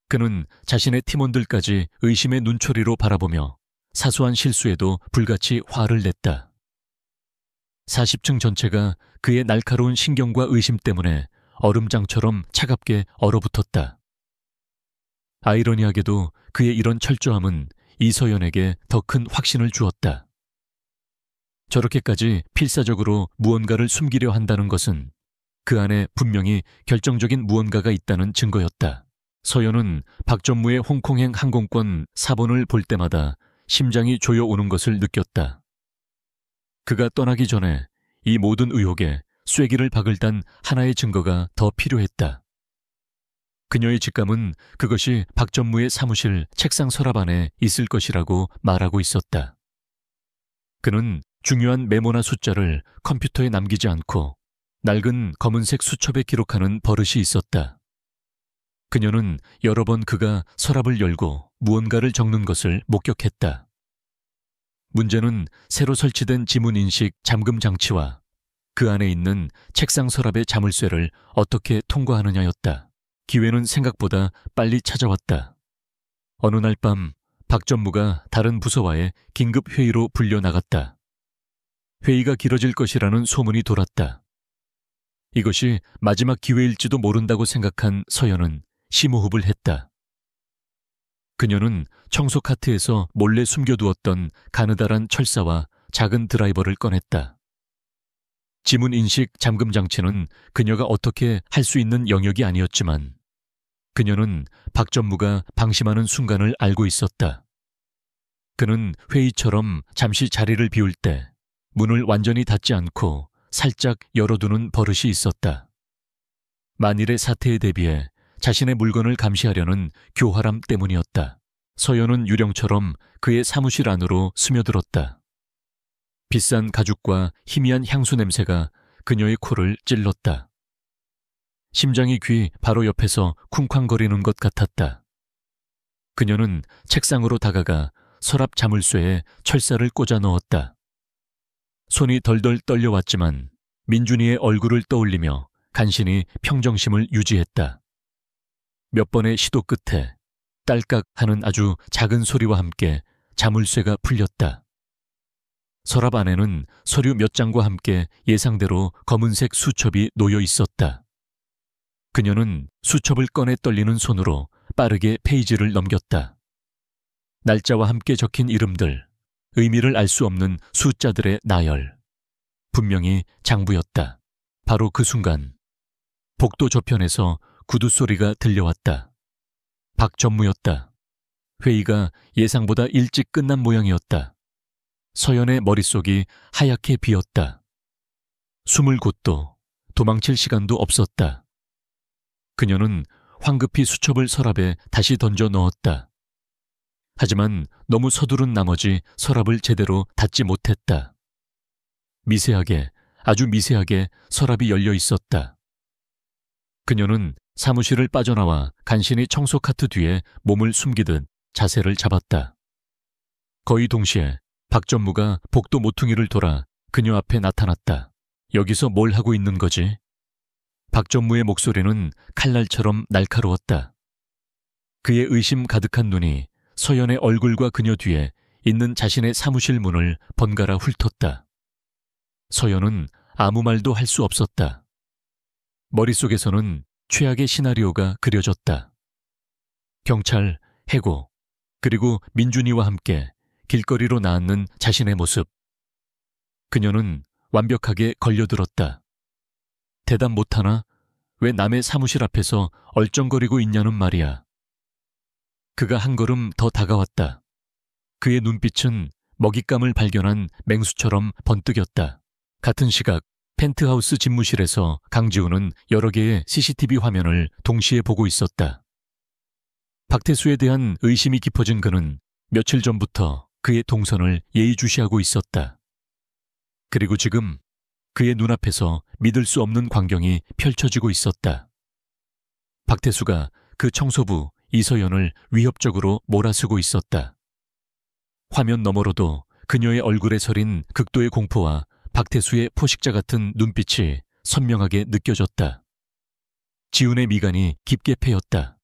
그는 자신의 팀원들까지 의심의 눈초리로 바라보며 사소한 실수에도 불같이 화를 냈다. 40층 전체가 그의 날카로운 신경과 의심 때문에 얼음장처럼 차갑게 얼어붙었다. 아이러니하게도 그의 이런 철저함은 이서연에게 더 큰 확신을 주었다. 저렇게까지 필사적으로 무언가를 숨기려 한다는 것은 그 안에 분명히 결정적인 무언가가 있다는 증거였다. 서연은 박 전무의 홍콩행 항공권 사본을 볼 때마다 심장이 조여오는 것을 느꼈다. 그가 떠나기 전에 이 모든 의혹에 쐐기를 박을 단 하나의 증거가 더 필요했다. 그녀의 직감은 그것이 박 전무의 사무실 책상 서랍 안에 있을 것이라고 말하고 있었다. 그는 중요한 메모나 숫자를 컴퓨터에 남기지 않고 낡은 검은색 수첩에 기록하는 버릇이 있었다. 그녀는 여러 번 그가 서랍을 열고 무언가를 적는 것을 목격했다. 문제는 새로 설치된 지문인식 잠금 장치와 그 안에 있는 책상 서랍의 자물쇠를 어떻게 통과하느냐였다. 기회는 생각보다 빨리 찾아왔다. 어느 날 밤 박 전무가 다른 부서와의 긴급 회의로 불려나갔다. 회의가 길어질 것이라는 소문이 돌았다. 이것이 마지막 기회일지도 모른다고 생각한 서연은 심호흡을 했다. 그녀는 청소 카트에서 몰래 숨겨두었던 가느다란 철사와 작은 드라이버를 꺼냈다. 지문 인식 잠금 장치는 그녀가 어떻게 할 수 있는 영역이 아니었지만 그녀는 박 전무가 방심하는 순간을 알고 있었다. 그는 회의처럼 잠시 자리를 비울 때 문을 완전히 닫지 않고 살짝 열어두는 버릇이 있었다. 만일의 사태에 대비해 자신의 물건을 감시하려는 교활함 때문이었다. 서연은 유령처럼 그의 사무실 안으로 스며들었다. 비싼 가죽과 희미한 향수 냄새가 그녀의 코를 찔렀다. 심장이 귀 바로 옆에서 쿵쾅거리는 것 같았다. 그녀는 책상으로 다가가 서랍 자물쇠에 철사를 꽂아 넣었다. 손이 덜덜 떨려왔지만 민준이의 얼굴을 떠올리며 간신히 평정심을 유지했다. 몇 번의 시도 끝에 딸깍 하는 아주 작은 소리와 함께 자물쇠가 풀렸다. 서랍 안에는 서류 몇 장과 함께 예상대로 검은색 수첩이 놓여 있었다. 그녀는 수첩을 꺼내 떨리는 손으로 빠르게 페이지를 넘겼다. 날짜와 함께 적힌 이름들, 의미를 알 수 없는 숫자들의 나열. 분명히 장부였다. 바로 그 순간 복도 저편에서 구두 소리가 들려왔다. 박전무였다. 회의가 예상보다 일찍 끝난 모양이었다. 서연의 머릿속이 하얗게 비었다. 숨을 곳도 도망칠 시간도 없었다. 그녀는 황급히 수첩을 서랍에 다시 던져 넣었다. 하지만 너무 서두른 나머지 서랍을 제대로 닫지 못했다. 미세하게, 아주 미세하게 서랍이 열려 있었다. 그녀는 사무실을 빠져나와 간신히 청소 카트 뒤에 몸을 숨기듯 자세를 잡았다. 거의 동시에 박전무가 복도 모퉁이를 돌아 그녀 앞에 나타났다. 여기서 뭘 하고 있는 거지? 박전무의 목소리는 칼날처럼 날카로웠다. 그의 의심 가득한 눈이 서연의 얼굴과 그녀 뒤에 있는 자신의 사무실 문을 번갈아 훑었다. 서연은 아무 말도 할 수 없었다. 머릿속에서는 최악의 시나리오가 그려졌다. 경찰, 해고, 그리고 민준이와 함께 길거리로 나앉는 자신의 모습. 그녀는 완벽하게 걸려들었다. 대답 못하나? 왜 남의 사무실 앞에서 얼쩡거리고 있냐는 말이야. 그가 한 걸음 더 다가왔다. 그의 눈빛은 먹잇감을 발견한 맹수처럼 번뜩였다. 같은 시각 펜트하우스 집무실에서 강지우는 여러 개의 CCTV 화면을 동시에 보고 있었다. 박태수에 대한 의심이 깊어진 그는 며칠 전부터 그의 동선을 예의주시하고 있었다. 그리고 지금 그의 눈앞에서 믿을 수 없는 광경이 펼쳐지고 있었다. 박태수가 그 청소부 이서연을 위협적으로 몰아쓰고 있었다. 화면 너머로도 그녀의 얼굴에 서린 극도의 공포와 박태수의 포식자 같은 눈빛이 선명하게 느껴졌다. 지훈의 미간이 깊게 패였다.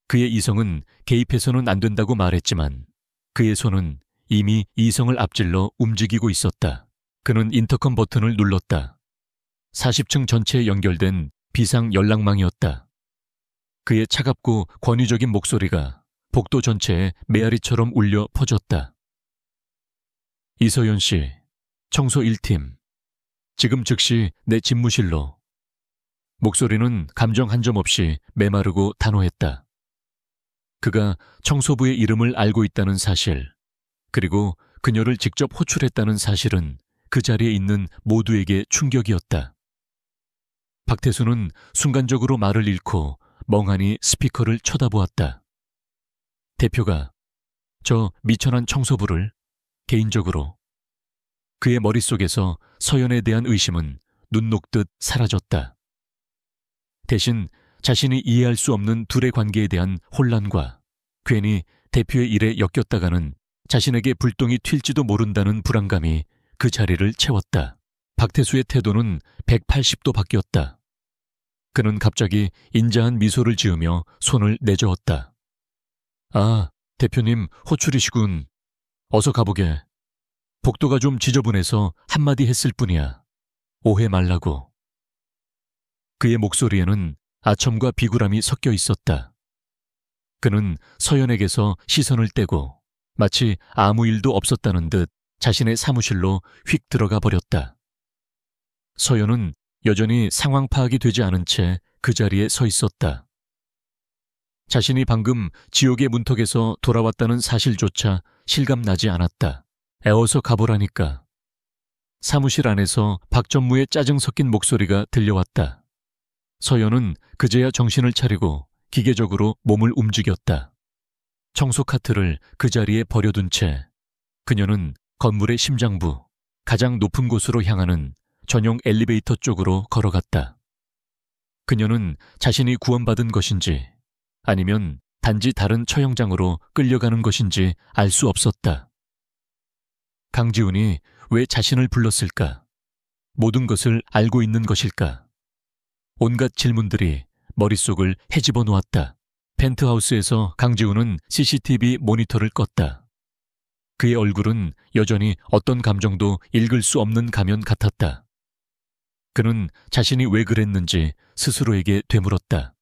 그의 이성은 개입해서는 안 된다고 말했지만 그의 손은 이미 이성을 앞질러 움직이고 있었다. 그는 인터컴 버튼을 눌렀다. 40층 전체에 연결된 비상 연락망이었다. 그의 차갑고 권위적인 목소리가 복도 전체에 메아리처럼 울려 퍼졌다. 이서연 씨, 청소 1팀. 지금 즉시 내 집무실로. 목소리는 감정 한 점 없이 메마르고 단호했다. 그가 청소부의 이름을 알고 있다는 사실, 그리고 그녀를 직접 호출했다는 사실은 그 자리에 있는 모두에게 충격이었다. 박태수는 순간적으로 말을 잃고 멍하니 스피커를 쳐다보았다. 대표가 저 미천한 청소부를 개인적으로. 그의 머릿속에서 서연에 대한 의심은 눈 녹듯 사라졌다. 대신 자신이 이해할 수 없는 둘의 관계에 대한 혼란과 괜히 대표의 일에 엮였다가는 자신에게 불똥이 튈지도 모른다는 불안감이 그 자리를 채웠다. 박태수의 태도는 180도 바뀌었다. 그는 갑자기 인자한 미소를 지으며 손을 내저었다. 아, 대표님 호출이시군. 어서 가보게. 복도가 좀 지저분해서 한마디 했을 뿐이야. 오해 말라고. 그의 목소리에는 아첨과 비굴함이 섞여 있었다. 그는 서연에게서 시선을 떼고 마치 아무 일도 없었다는 듯 자신의 사무실로 휙 들어가 버렸다. 서연은 여전히 상황 파악이 되지 않은 채 그 자리에 서 있었다. 자신이 방금 지옥의 문턱에서 돌아왔다는 사실조차 실감나지 않았다. 애워서 가보라니까. 사무실 안에서 박전무의 짜증 섞인 목소리가 들려왔다. 서연은 그제야 정신을 차리고 기계적으로 몸을 움직였다. 청소 카트를 그 자리에 버려둔 채 그녀는 건물의 심장부, 가장 높은 곳으로 향하는 전용 엘리베이터 쪽으로 걸어갔다. 그녀는 자신이 구원받은 것인지 아니면 단지 다른 처형장으로 끌려가는 것인지 알 수 없었다. 강지훈이 왜 자신을 불렀을까? 모든 것을 알고 있는 것일까? 온갖 질문들이 머릿속을 헤집어 놓았다. 펜트하우스에서 강지훈은 CCTV 모니터를 껐다. 그의 얼굴은 여전히 어떤 감정도 읽을 수 없는 가면 같았다. 그는 자신이 왜 그랬는지 스스로에게 되물었다.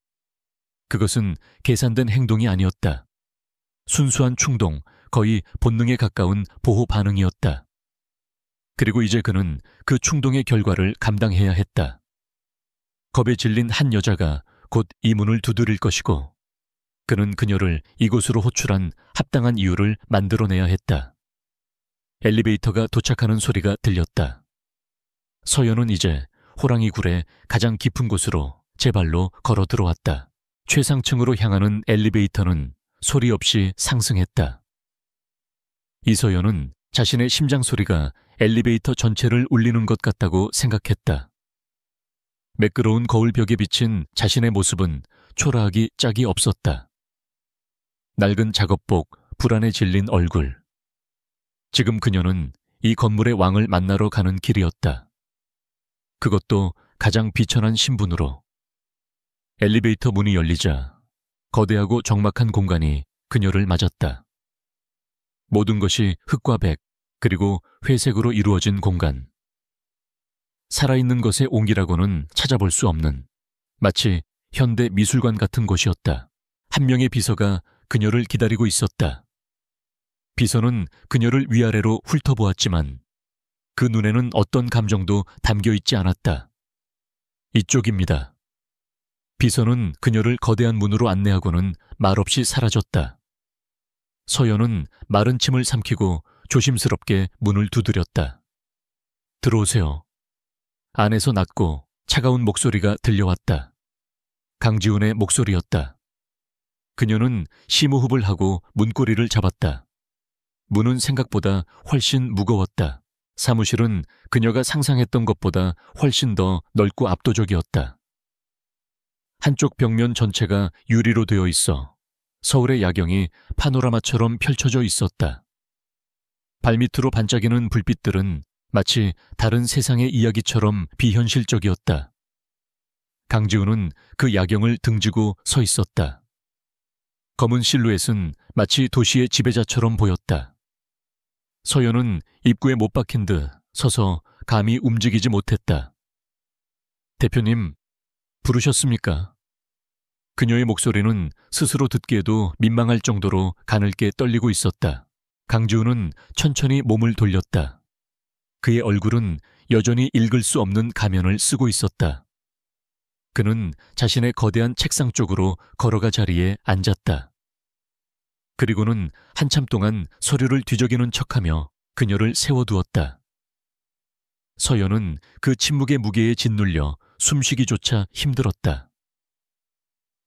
그것은 계산된 행동이 아니었다. 순수한 충동, 거의 본능에 가까운 보호 반응이었다. 그리고 이제 그는 그 충동의 결과를 감당해야 했다. 겁에 질린 한 여자가 곧 이 문을 두드릴 것이고 그는 그녀를 이곳으로 호출한 합당한 이유를 만들어내야 했다. 엘리베이터가 도착하는 소리가 들렸다. 서연은 이제 호랑이 굴의 가장 깊은 곳으로 제 발로 걸어 들어왔다. 최상층으로 향하는 엘리베이터는 소리 없이 상승했다. 이서연은 자신의 심장 소리가 엘리베이터 전체를 울리는 것 같다고 생각했다. 매끄러운 거울 벽에 비친 자신의 모습은 초라하기 짝이 없었다. 낡은 작업복, 불안에 질린 얼굴. 지금 그녀는 이 건물의 왕을 만나러 가는 길이었다. 그것도 가장 비천한 신분으로. 엘리베이터 문이 열리자 거대하고 적막한 공간이 그녀를 맞았다. 모든 것이 흙과 백, 그리고 회색으로 이루어진 공간. 살아있는 것의 온기라고는 찾아볼 수 없는 마치 현대 미술관 같은 곳이었다. 한 명의 비서가 그녀를 기다리고 있었다. 비서는 그녀를 위아래로 훑어보았지만 그 눈에는 어떤 감정도 담겨있지 않았다. 이쪽입니다. 비서는 그녀를 거대한 문으로 안내하고는 말없이 사라졌다. 서연은 마른 침을 삼키고 조심스럽게 문을 두드렸다. 들어오세요. 안에서 낮고 차가운 목소리가 들려왔다. 강지훈의 목소리였다. 그녀는 심호흡을 하고 문고리를 잡았다. 문은 생각보다 훨씬 무거웠다. 사무실은 그녀가 상상했던 것보다 훨씬 더 넓고 압도적이었다. 한쪽 벽면 전체가 유리로 되어 있어 서울의 야경이 파노라마처럼 펼쳐져 있었다. 발밑으로 반짝이는 불빛들은 마치 다른 세상의 이야기처럼 비현실적이었다. 강지훈은 그 야경을 등지고 서 있었다. 검은 실루엣은 마치 도시의 지배자처럼 보였다. 서연은 입구에 못 박힌 듯 서서 감히 움직이지 못했다. 대표님, 부르셨습니까? 그녀의 목소리는 스스로 듣기에도 민망할 정도로 가늘게 떨리고 있었다. 강지훈은 천천히 몸을 돌렸다. 그의 얼굴은 여전히 읽을 수 없는 가면을 쓰고 있었다. 그는 자신의 거대한 책상 쪽으로 걸어가 자리에 앉았다. 그리고는 한참 동안 서류를 뒤적이는 척하며 그녀를 세워두었다. 서연은 그 침묵의 무게에 짓눌려 숨쉬기조차 힘들었다.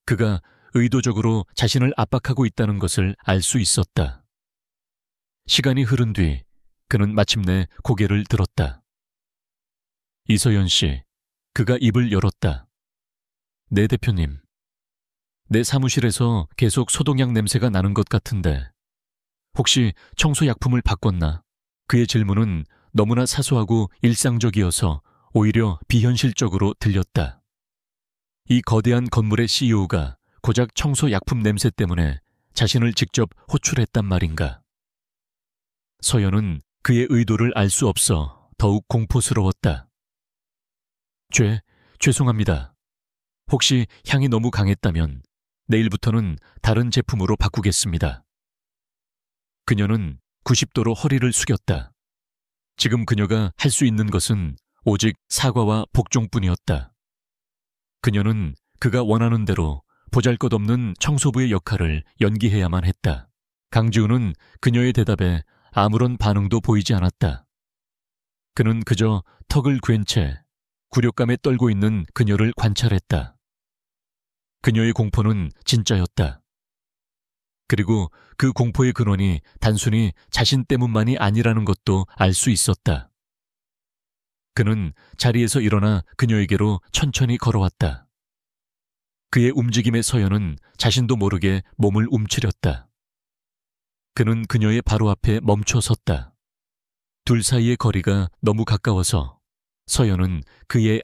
그가 의도적으로 자신을 압박하고 있다는 것을 알 수 있었다. 시간이 흐른 뒤 그는 마침내 고개를 들었다. 이서연 씨, 그가 입을 열었다. 네, 대표님. 내 사무실에서 계속 소독약 냄새가 나는 것 같은데 혹시 청소약품을 바꿨나? 그의 질문은 너무나 사소하고 일상적이어서 오히려 비현실적으로 들렸다. 이 거대한 건물의 CEO가 고작 청소약품 냄새 때문에 자신을 직접 호출했단 말인가? 서연은 그의 의도를 알 수 없어 더욱 공포스러웠다. 죄송합니다. 혹시 향이 너무 강했다면 내일부터는 다른 제품으로 바꾸겠습니다. 그녀는 90도로 허리를 숙였다. 지금 그녀가 할 수 있는 것은 오직 사과와 복종뿐이었다. 그녀는 그가 원하는 대로 보잘것없는 청소부의 역할을 연기해야만 했다. 강지훈은 그녀의 대답에 아무런 반응도 보이지 않았다. 그는 그저 턱을 괜 채 굴욕감에 떨고 있는 그녀를 관찰했다. 그녀의 공포는 진짜였다. 그리고 그 공포의 근원이 단순히 자신 때문만이 아니라는 것도 알 수 있었다. 그는 자리에서 일어나 그녀에게로 천천히 걸어왔다. 그의 움직임에 서연은 자신도 모르게 몸을 움츠렸다. 그는 그녀의 바로 앞에 멈춰 섰다. 둘 사이의 거리가 너무 가까워서 서연은 그의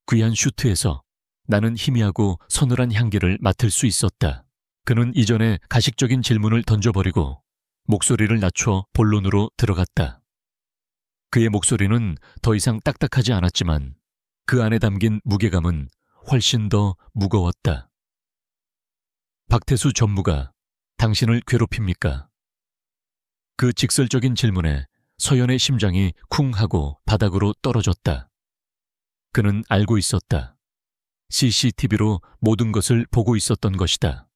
귀한 슈트에서 나는 희미하고 서늘한 향기를 맡을 수 있었다. 그는 이전에 가식적인 질문을 던져버리고 목소리를 낮춰 본론으로 들어갔다. 그의 목소리는 더 이상 딱딱하지 않았지만 그 안에 담긴 무게감은 훨씬 더 무거웠다. 박태수 전무가 당신을 괴롭힙니까? 그 직설적인 질문에 서연의 심장이 쿵 하고 바닥으로 떨어졌다. 그는 알고 있었다. CCTV로 모든 것을 보고 있었던 것이다.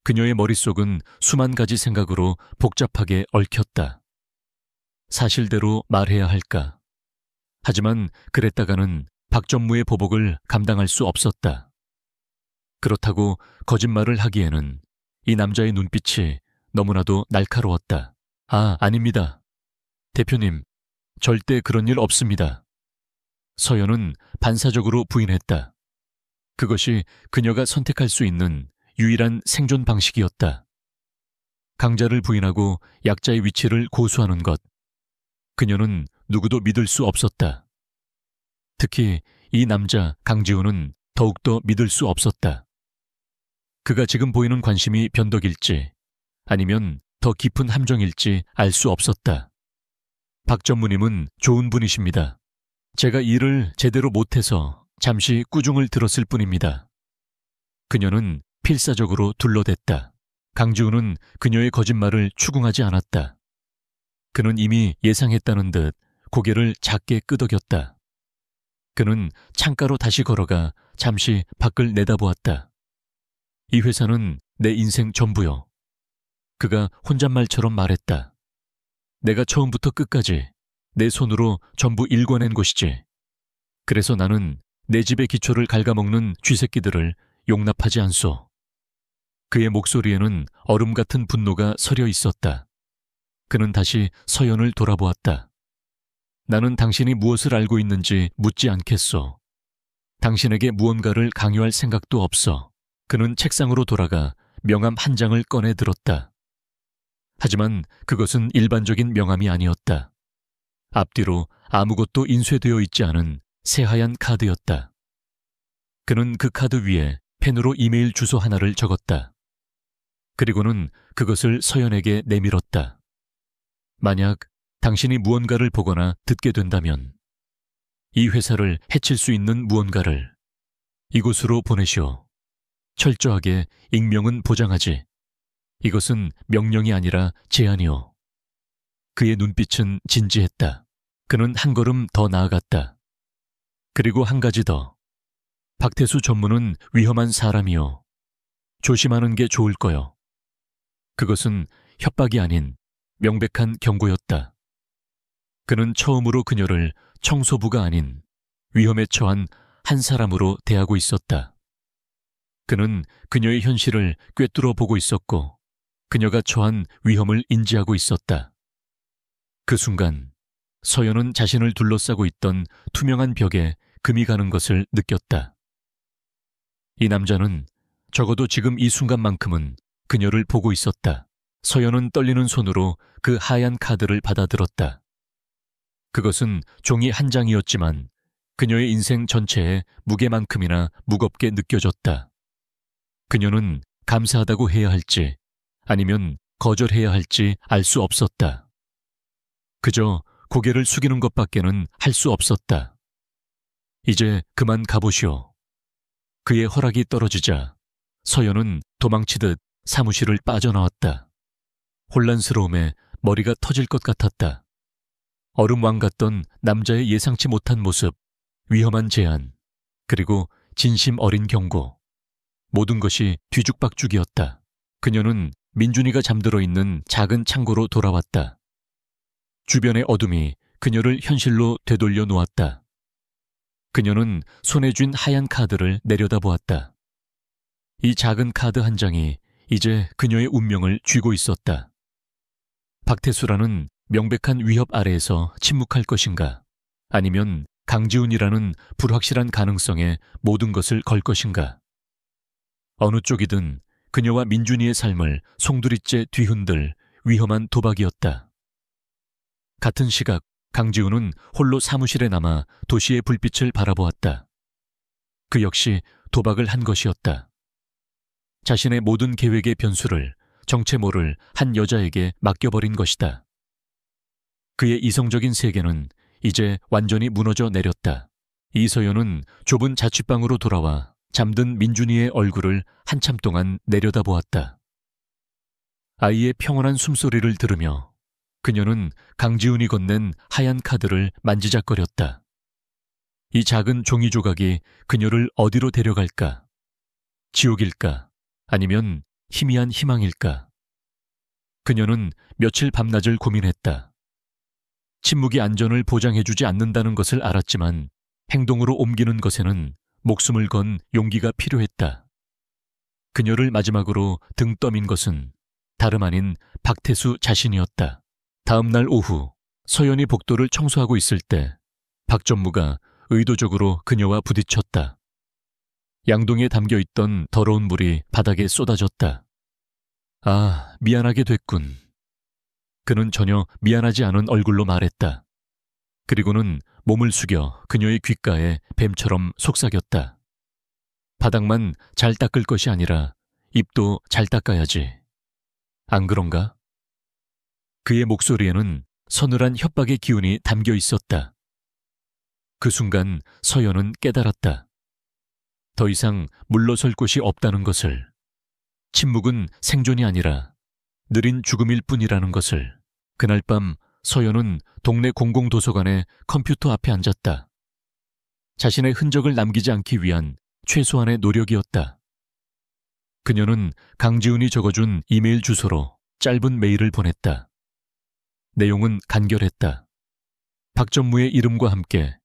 그녀의 머릿속은 수만 가지 생각으로 복잡하게 얽혔다. 사실대로 말해야 할까? 하지만 그랬다가는 박전무의 보복을 감당할 수 없었다. 그렇다고 거짓말을 하기에는 이 남자의 눈빛이 너무나도 날카로웠다. 아닙니다. 대표님, 절대 그런 일 없습니다. 서연은 반사적으로 부인했다. 그것이 그녀가 선택할 수 있는 유일한 생존 방식이었다. 강자를 부인하고 약자의 위치를 고수하는 것. 그녀는 누구도 믿을 수 없었다. 특히 이 남자 강지훈은 더욱더 믿을 수 없었다. 그가 지금 보이는 관심이 변덕일지 아니면 더 깊은 함정일지 알 수 없었다. 박 전무님은 좋은 분이십니다. 제가 일을 제대로 못해서 잠시 꾸중을 들었을 뿐입니다. 그녀는 필사적으로 둘러댔다. 강지훈은 그녀의 거짓말을 추궁하지 않았다. 그는 이미 예상했다는 듯 고개를 작게 끄덕였다. 그는 창가로 다시 걸어가 잠시 밖을 내다보았다. 이 회사는 내 인생 전부요. 그가 혼잣말처럼 말했다. 내가 처음부터 끝까지 내 손으로 전부 일궈낸 곳이지. 그래서 나는 내 집의 기초를 갉아먹는 쥐새끼들을 용납하지 않소. 그의 목소리에는 얼음 같은 분노가 서려 있었다. 그는 다시 서연을 돌아보았다. 나는 당신이 무엇을 알고 있는지 묻지 않겠소. 당신에게 무언가를 강요할 생각도 없어. 그는 책상으로 돌아가 명함 한 장을 꺼내 들었다. 하지만 그것은 일반적인 명함이 아니었다. 앞뒤로 아무것도 인쇄되어 있지 않은 새하얀 카드였다. 그는 그 카드 위에 펜으로 이메일 주소 하나를 적었다. 그리고는 그것을 서연에게 내밀었다. 만약 당신이 무언가를 보거나 듣게 된다면 이 회사를 해칠 수 있는 무언가를 이곳으로 보내시오. 철저하게 익명은 보장하지. 이것은 명령이 아니라 제안이오. 그의 눈빛은 진지했다. 그는 한 걸음 더 나아갔다. 그리고 한 가지 더. 박태수 전무는 위험한 사람이오. 조심하는 게 좋을 거요. 그것은 협박이 아닌 명백한 경고였다. 그는 처음으로 그녀를 청소부가 아닌 위험에 처한 한 사람으로 대하고 있었다. 그는 그녀의 현실을 꿰뚫어 보고 있었고 그녀가 처한 위험을 인지하고 있었다. 그 순간 서연은 자신을 둘러싸고 있던 투명한 벽에 금이 가는 것을 느꼈다. 이 남자는 적어도 지금 이 순간만큼은 그녀를 보고 있었다. 서연은 떨리는 손으로 그 하얀 카드를 받아들었다. 그것은 종이 한 장이었지만 그녀의 인생 전체의 무게만큼이나 무겁게 느껴졌다. 그녀는 감사하다고 해야 할지 아니면 거절해야 할지 알 수 없었다. 그저 고개를 숙이는 것밖에는 할 수 없었다. 이제 그만 가보시오. 그의 허락이 떨어지자 서연은 도망치듯 사무실을 빠져나왔다. 혼란스러움에 머리가 터질 것 같았다. 얼음왕 같던 남자의 예상치 못한 모습, 위험한 제안, 그리고 진심 어린 경고. 모든 것이 뒤죽박죽이었다. 그녀는 민준이가 잠들어 있는 작은 창고로 돌아왔다. 주변의 어둠이 그녀를 현실로 되돌려 놓았다. 그녀는 손에 쥔 하얀 카드를 내려다보았다. 이 작은 카드 한 장이 이제 그녀의 운명을 쥐고 있었다. 박태수라는 명백한 위협 아래에서 침묵할 것인가? 아니면 강지훈이라는 불확실한 가능성에 모든 것을 걸 것인가? 어느 쪽이든 그녀와 민준이의 삶을 송두리째 뒤흔들 위험한 도박이었다. 같은 시각 강지훈은 홀로 사무실에 남아 도시의 불빛을 바라보았다. 그 역시 도박을 한 것이었다. 자신의 모든 계획의 변수를 정체 모를 한 여자에게 맡겨버린 것이다. 그의 이성적인 세계는 이제 완전히 무너져 내렸다. 이서연은 좁은 자취방으로 돌아와 잠든 민준이의 얼굴을 한참 동안 내려다보았다. 아이의 평온한 숨소리를 들으며 그녀는 강지훈이 건넨 하얀 카드를 만지작거렸다. 이 작은 종이 조각이 그녀를 어디로 데려갈까? 지옥일까? 아니면 희미한 희망일까? 그녀는 며칠 밤낮을 고민했다. 침묵이 안전을 보장해주지 않는다는 것을 알았지만 행동으로 옮기는 것에는 목숨을 건 용기가 필요했다. 그녀를 마지막으로 등 떠민 것은 다름 아닌 박태수 자신이었다. 다음 날 오후 서연이 복도를 청소하고 있을 때 박 전무가 의도적으로 그녀와 부딪혔다. 양동이에 담겨있던 더러운 물이 바닥에 쏟아졌다. 아, 미안하게 됐군. 그는 전혀 미안하지 않은 얼굴로 말했다. 그리고는 몸을 숙여 그녀의 귓가에 뱀처럼 속삭였다. 바닥만 잘 닦을 것이 아니라 입도 잘 닦아야지. 안 그런가? 그의 목소리에는 서늘한 협박의 기운이 담겨 있었다. 그 순간 서연은 깨달았다. 더 이상 물러설 곳이 없다는 것을. 침묵은 생존이 아니라 느린 죽음일 뿐이라는 것을. 그날 밤 서연은 동네 공공도서관의 컴퓨터 앞에 앉았다. 자신의 흔적을 남기지 않기 위한 최소한의 노력이었다. 그녀는 강지훈이 적어준 이메일 주소로 짧은 메일을 보냈다. 내용은 간결했다. 박 전무의 이름과 함께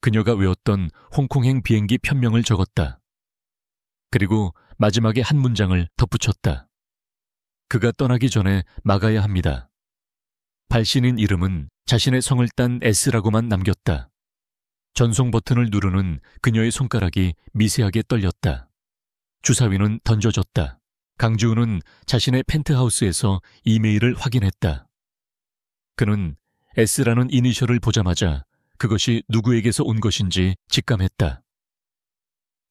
그녀가 외웠던 홍콩행 비행기 편명을 적었다. 그리고 마지막에 한 문장을 덧붙였다. 그가 떠나기 전에 막아야 합니다. 발신인 이름은 자신의 성을 딴 S라고만 남겼다. 전송 버튼을 누르는 그녀의 손가락이 미세하게 떨렸다. 주사위는 던져졌다. 강지훈은 자신의 펜트하우스에서 이메일을 확인했다. 그는 S라는 이니셜을 보자마자 그것이 누구에게서 온 것인지 직감했다.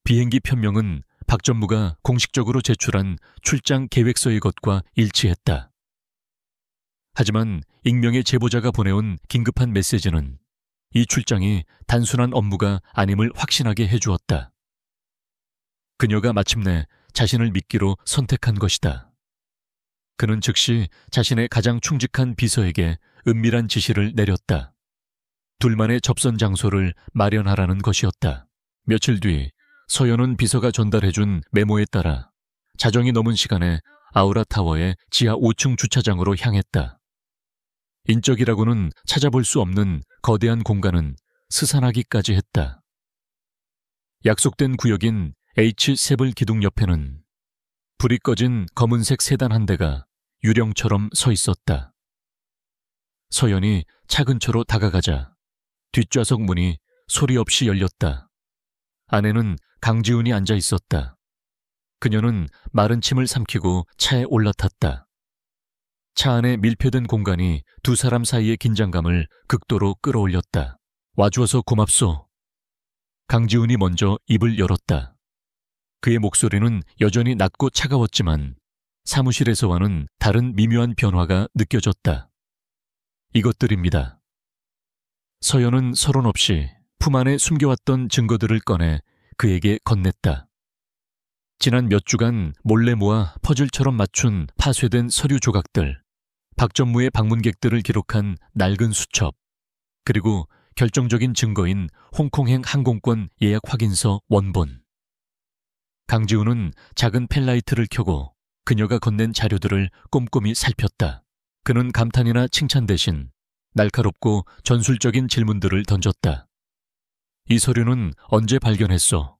비행기 편명은 박 전무가 공식적으로 제출한 출장 계획서의 것과 일치했다. 하지만 익명의 제보자가 보내온 긴급한 메시지는 이 출장이 단순한 업무가 아님을 확신하게 해주었다. 그녀가 마침내 자신을 믿기로 선택한 것이다. 그는 즉시 자신의 가장 충직한 비서에게 은밀한 지시를 내렸다. 둘만의 접선 장소를 마련하라는 것이었다. 며칠 뒤 서연은 비서가 전달해준 메모에 따라 자정이 넘은 시간에 아우라타워의 지하 5층 주차장으로 향했다. 인적이라고는 찾아볼 수 없는 거대한 공간은 스산하기까지 했다. 약속된 구역인 H 세블 기둥 옆에는 불이 꺼진 검은색 세단 한 대가 유령처럼 서 있었다. 서연이 차 근처로 다가가자 뒷좌석 문이 소리 없이 열렸다. 안에는 강지훈이 앉아 있었다. 그녀는 마른 침을 삼키고 차에 올라탔다. 차 안에 밀폐된 공간이 두 사람 사이의 긴장감을 극도로 끌어올렸다. 와주어서 고맙소. 강지훈이 먼저 입을 열었다. 그의 목소리는 여전히 낮고 차가웠지만 사무실에서와는 다른 미묘한 변화가 느껴졌다. 이것들입니다. 서연은 서론 없이 품 안에 숨겨왔던 증거들을 꺼내 그에게 건넸다. 지난 몇 주간 몰래 모아 퍼즐처럼 맞춘 파쇄된 서류 조각들, 박 전무의 방문객들을 기록한 낡은 수첩, 그리고 결정적인 증거인 홍콩행 항공권 예약 확인서 원본. 강지훈은 작은 펜라이트를 켜고 그녀가 건넨 자료들을 꼼꼼히 살폈다. 그는 감탄이나 칭찬 대신 날카롭고 전술적인 질문들을 던졌다. 이 서류는 언제 발견했어?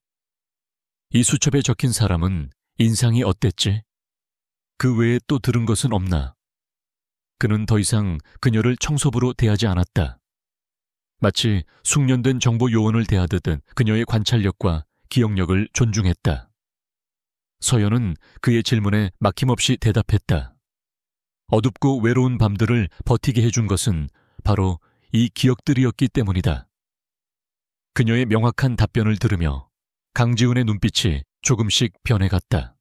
이 수첩에 적힌 사람은 인상이 어땠지? 그 외에 또 들은 것은 없나? 그는 더 이상 그녀를 청소부로 대하지 않았다. 마치 숙련된 정보 요원을 대하듯 그녀의 관찰력과 기억력을 존중했다. 서연은 그의 질문에 막힘없이 대답했다. 어둡고 외로운 밤들을 버티게 해준 것은 바로 이 기억들이었기 때문이다. 그녀의 명확한 답변을 들으며 강지훈의 눈빛이 조금씩 변해갔다.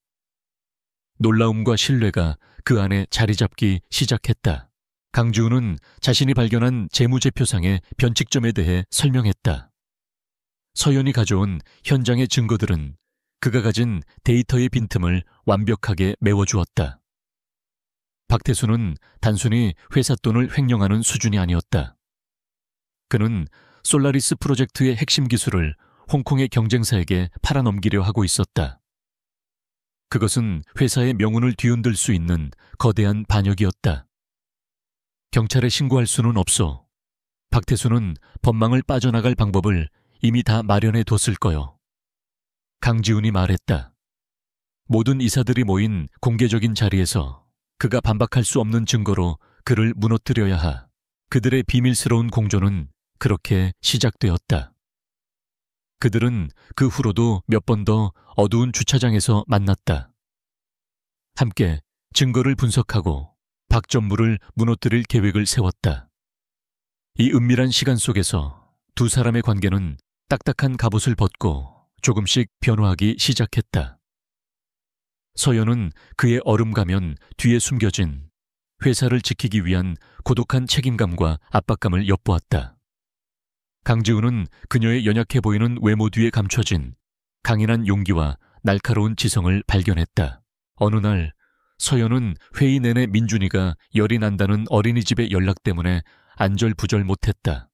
놀라움과 신뢰가 그 안에 자리 잡기 시작했다. 강지훈은 자신이 발견한 재무제표상의 변칙점에 대해 설명했다. 서연이 가져온 현장의 증거들은 그가 가진 데이터의 빈틈을 완벽하게 메워주었다. 박태수는 단순히 회사 돈을 횡령하는 수준이 아니었다. 그는 솔라리스 프로젝트의 핵심 기술을 홍콩의 경쟁사에게 팔아넘기려 하고 있었다. 그것은 회사의 명운을 뒤흔들 수 있는 거대한 반역이었다. 경찰에 신고할 수는 없어. 박태수는 법망을 빠져나갈 방법을 이미 다 마련해 뒀을 거요. 강지훈이 말했다. 모든 이사들이 모인 공개적인 자리에서 그가 반박할 수 없는 증거로 그를 무너뜨려야 하. 그들의 비밀스러운 공조는 그렇게 시작되었다. 그들은 그 후로도 몇 번 더 어두운 주차장에서 만났다. 함께 증거를 분석하고 박전무를 무너뜨릴 계획을 세웠다. 이 은밀한 시간 속에서 두 사람의 관계는 딱딱한 갑옷을 벗고 조금씩 변화하기 시작했다. 서연은 그의 얼음가면 뒤에 숨겨진 회사를 지키기 위한 고독한 책임감과 압박감을 엿보았다. 강지훈은 그녀의 연약해 보이는 외모 뒤에 감춰진 강인한 용기와 날카로운 지성을 발견했다. 어느 날 서연은 회의 내내 민준이가 열이 난다는 어린이집의 연락 때문에 안절부절 못했다.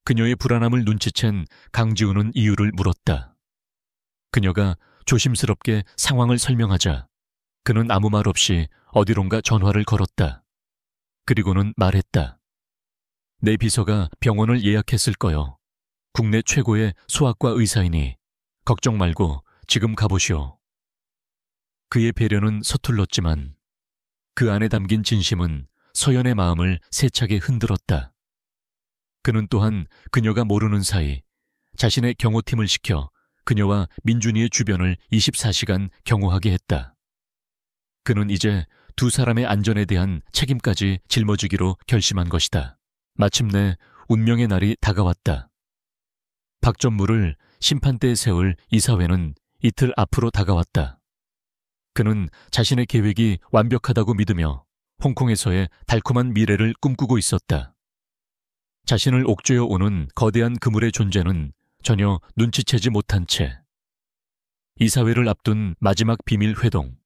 그녀의 불안함을 눈치챈 강지훈은 이유를 물었다. 그녀가 조심스럽게 상황을 설명하자 그는 아무 말 없이 어디론가 전화를 걸었다. 그리고는 말했다. 내 비서가 병원을 예약했을 거요. 국내 최고의 소아과 의사이니 걱정 말고 지금 가보시오. 그의 배려는 서툴렀지만 그 안에 담긴 진심은 서연의 마음을 세차게 흔들었다. 그는 또한 그녀가 모르는 사이 자신의 경호팀을 시켜 그녀와 민준이의 주변을 24시간 경호하게 했다. 그는 이제 두 사람의 안전에 대한 책임까지 짊어지기로 결심한 것이다. 마침내 운명의 날이 다가왔다. 박전무를 심판대에 세울 이사회는 이틀 앞으로 다가왔다. 그는 자신의 계획이 완벽하다고 믿으며 홍콩에서의 달콤한 미래를 꿈꾸고 있었다. 자신을 옥죄어 오는 거대한 그물의 존재는 전혀 눈치채지 못한 채 이사회를 앞둔 마지막 비밀 회동.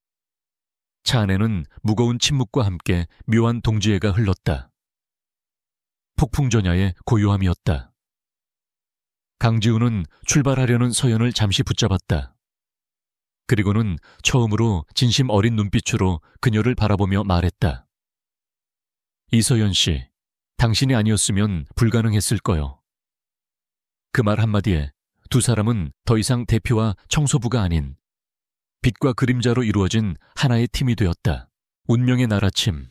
차 안에는 무거운 침묵과 함께 묘한 동지애가 흘렀다. 폭풍전야의 고요함이었다. 강지훈은 출발하려는 서연을 잠시 붙잡았다. 그리고는 처음으로 진심 어린 눈빛으로 그녀를 바라보며 말했다. 이서연 씨, 당신이 아니었으면 불가능했을 거요. 그 말 한마디에 두 사람은 더 이상 대표와 청소부가 아닌 빛과 그림자로 이루어진 하나의 팀이 되었다. 운명의 날 아침,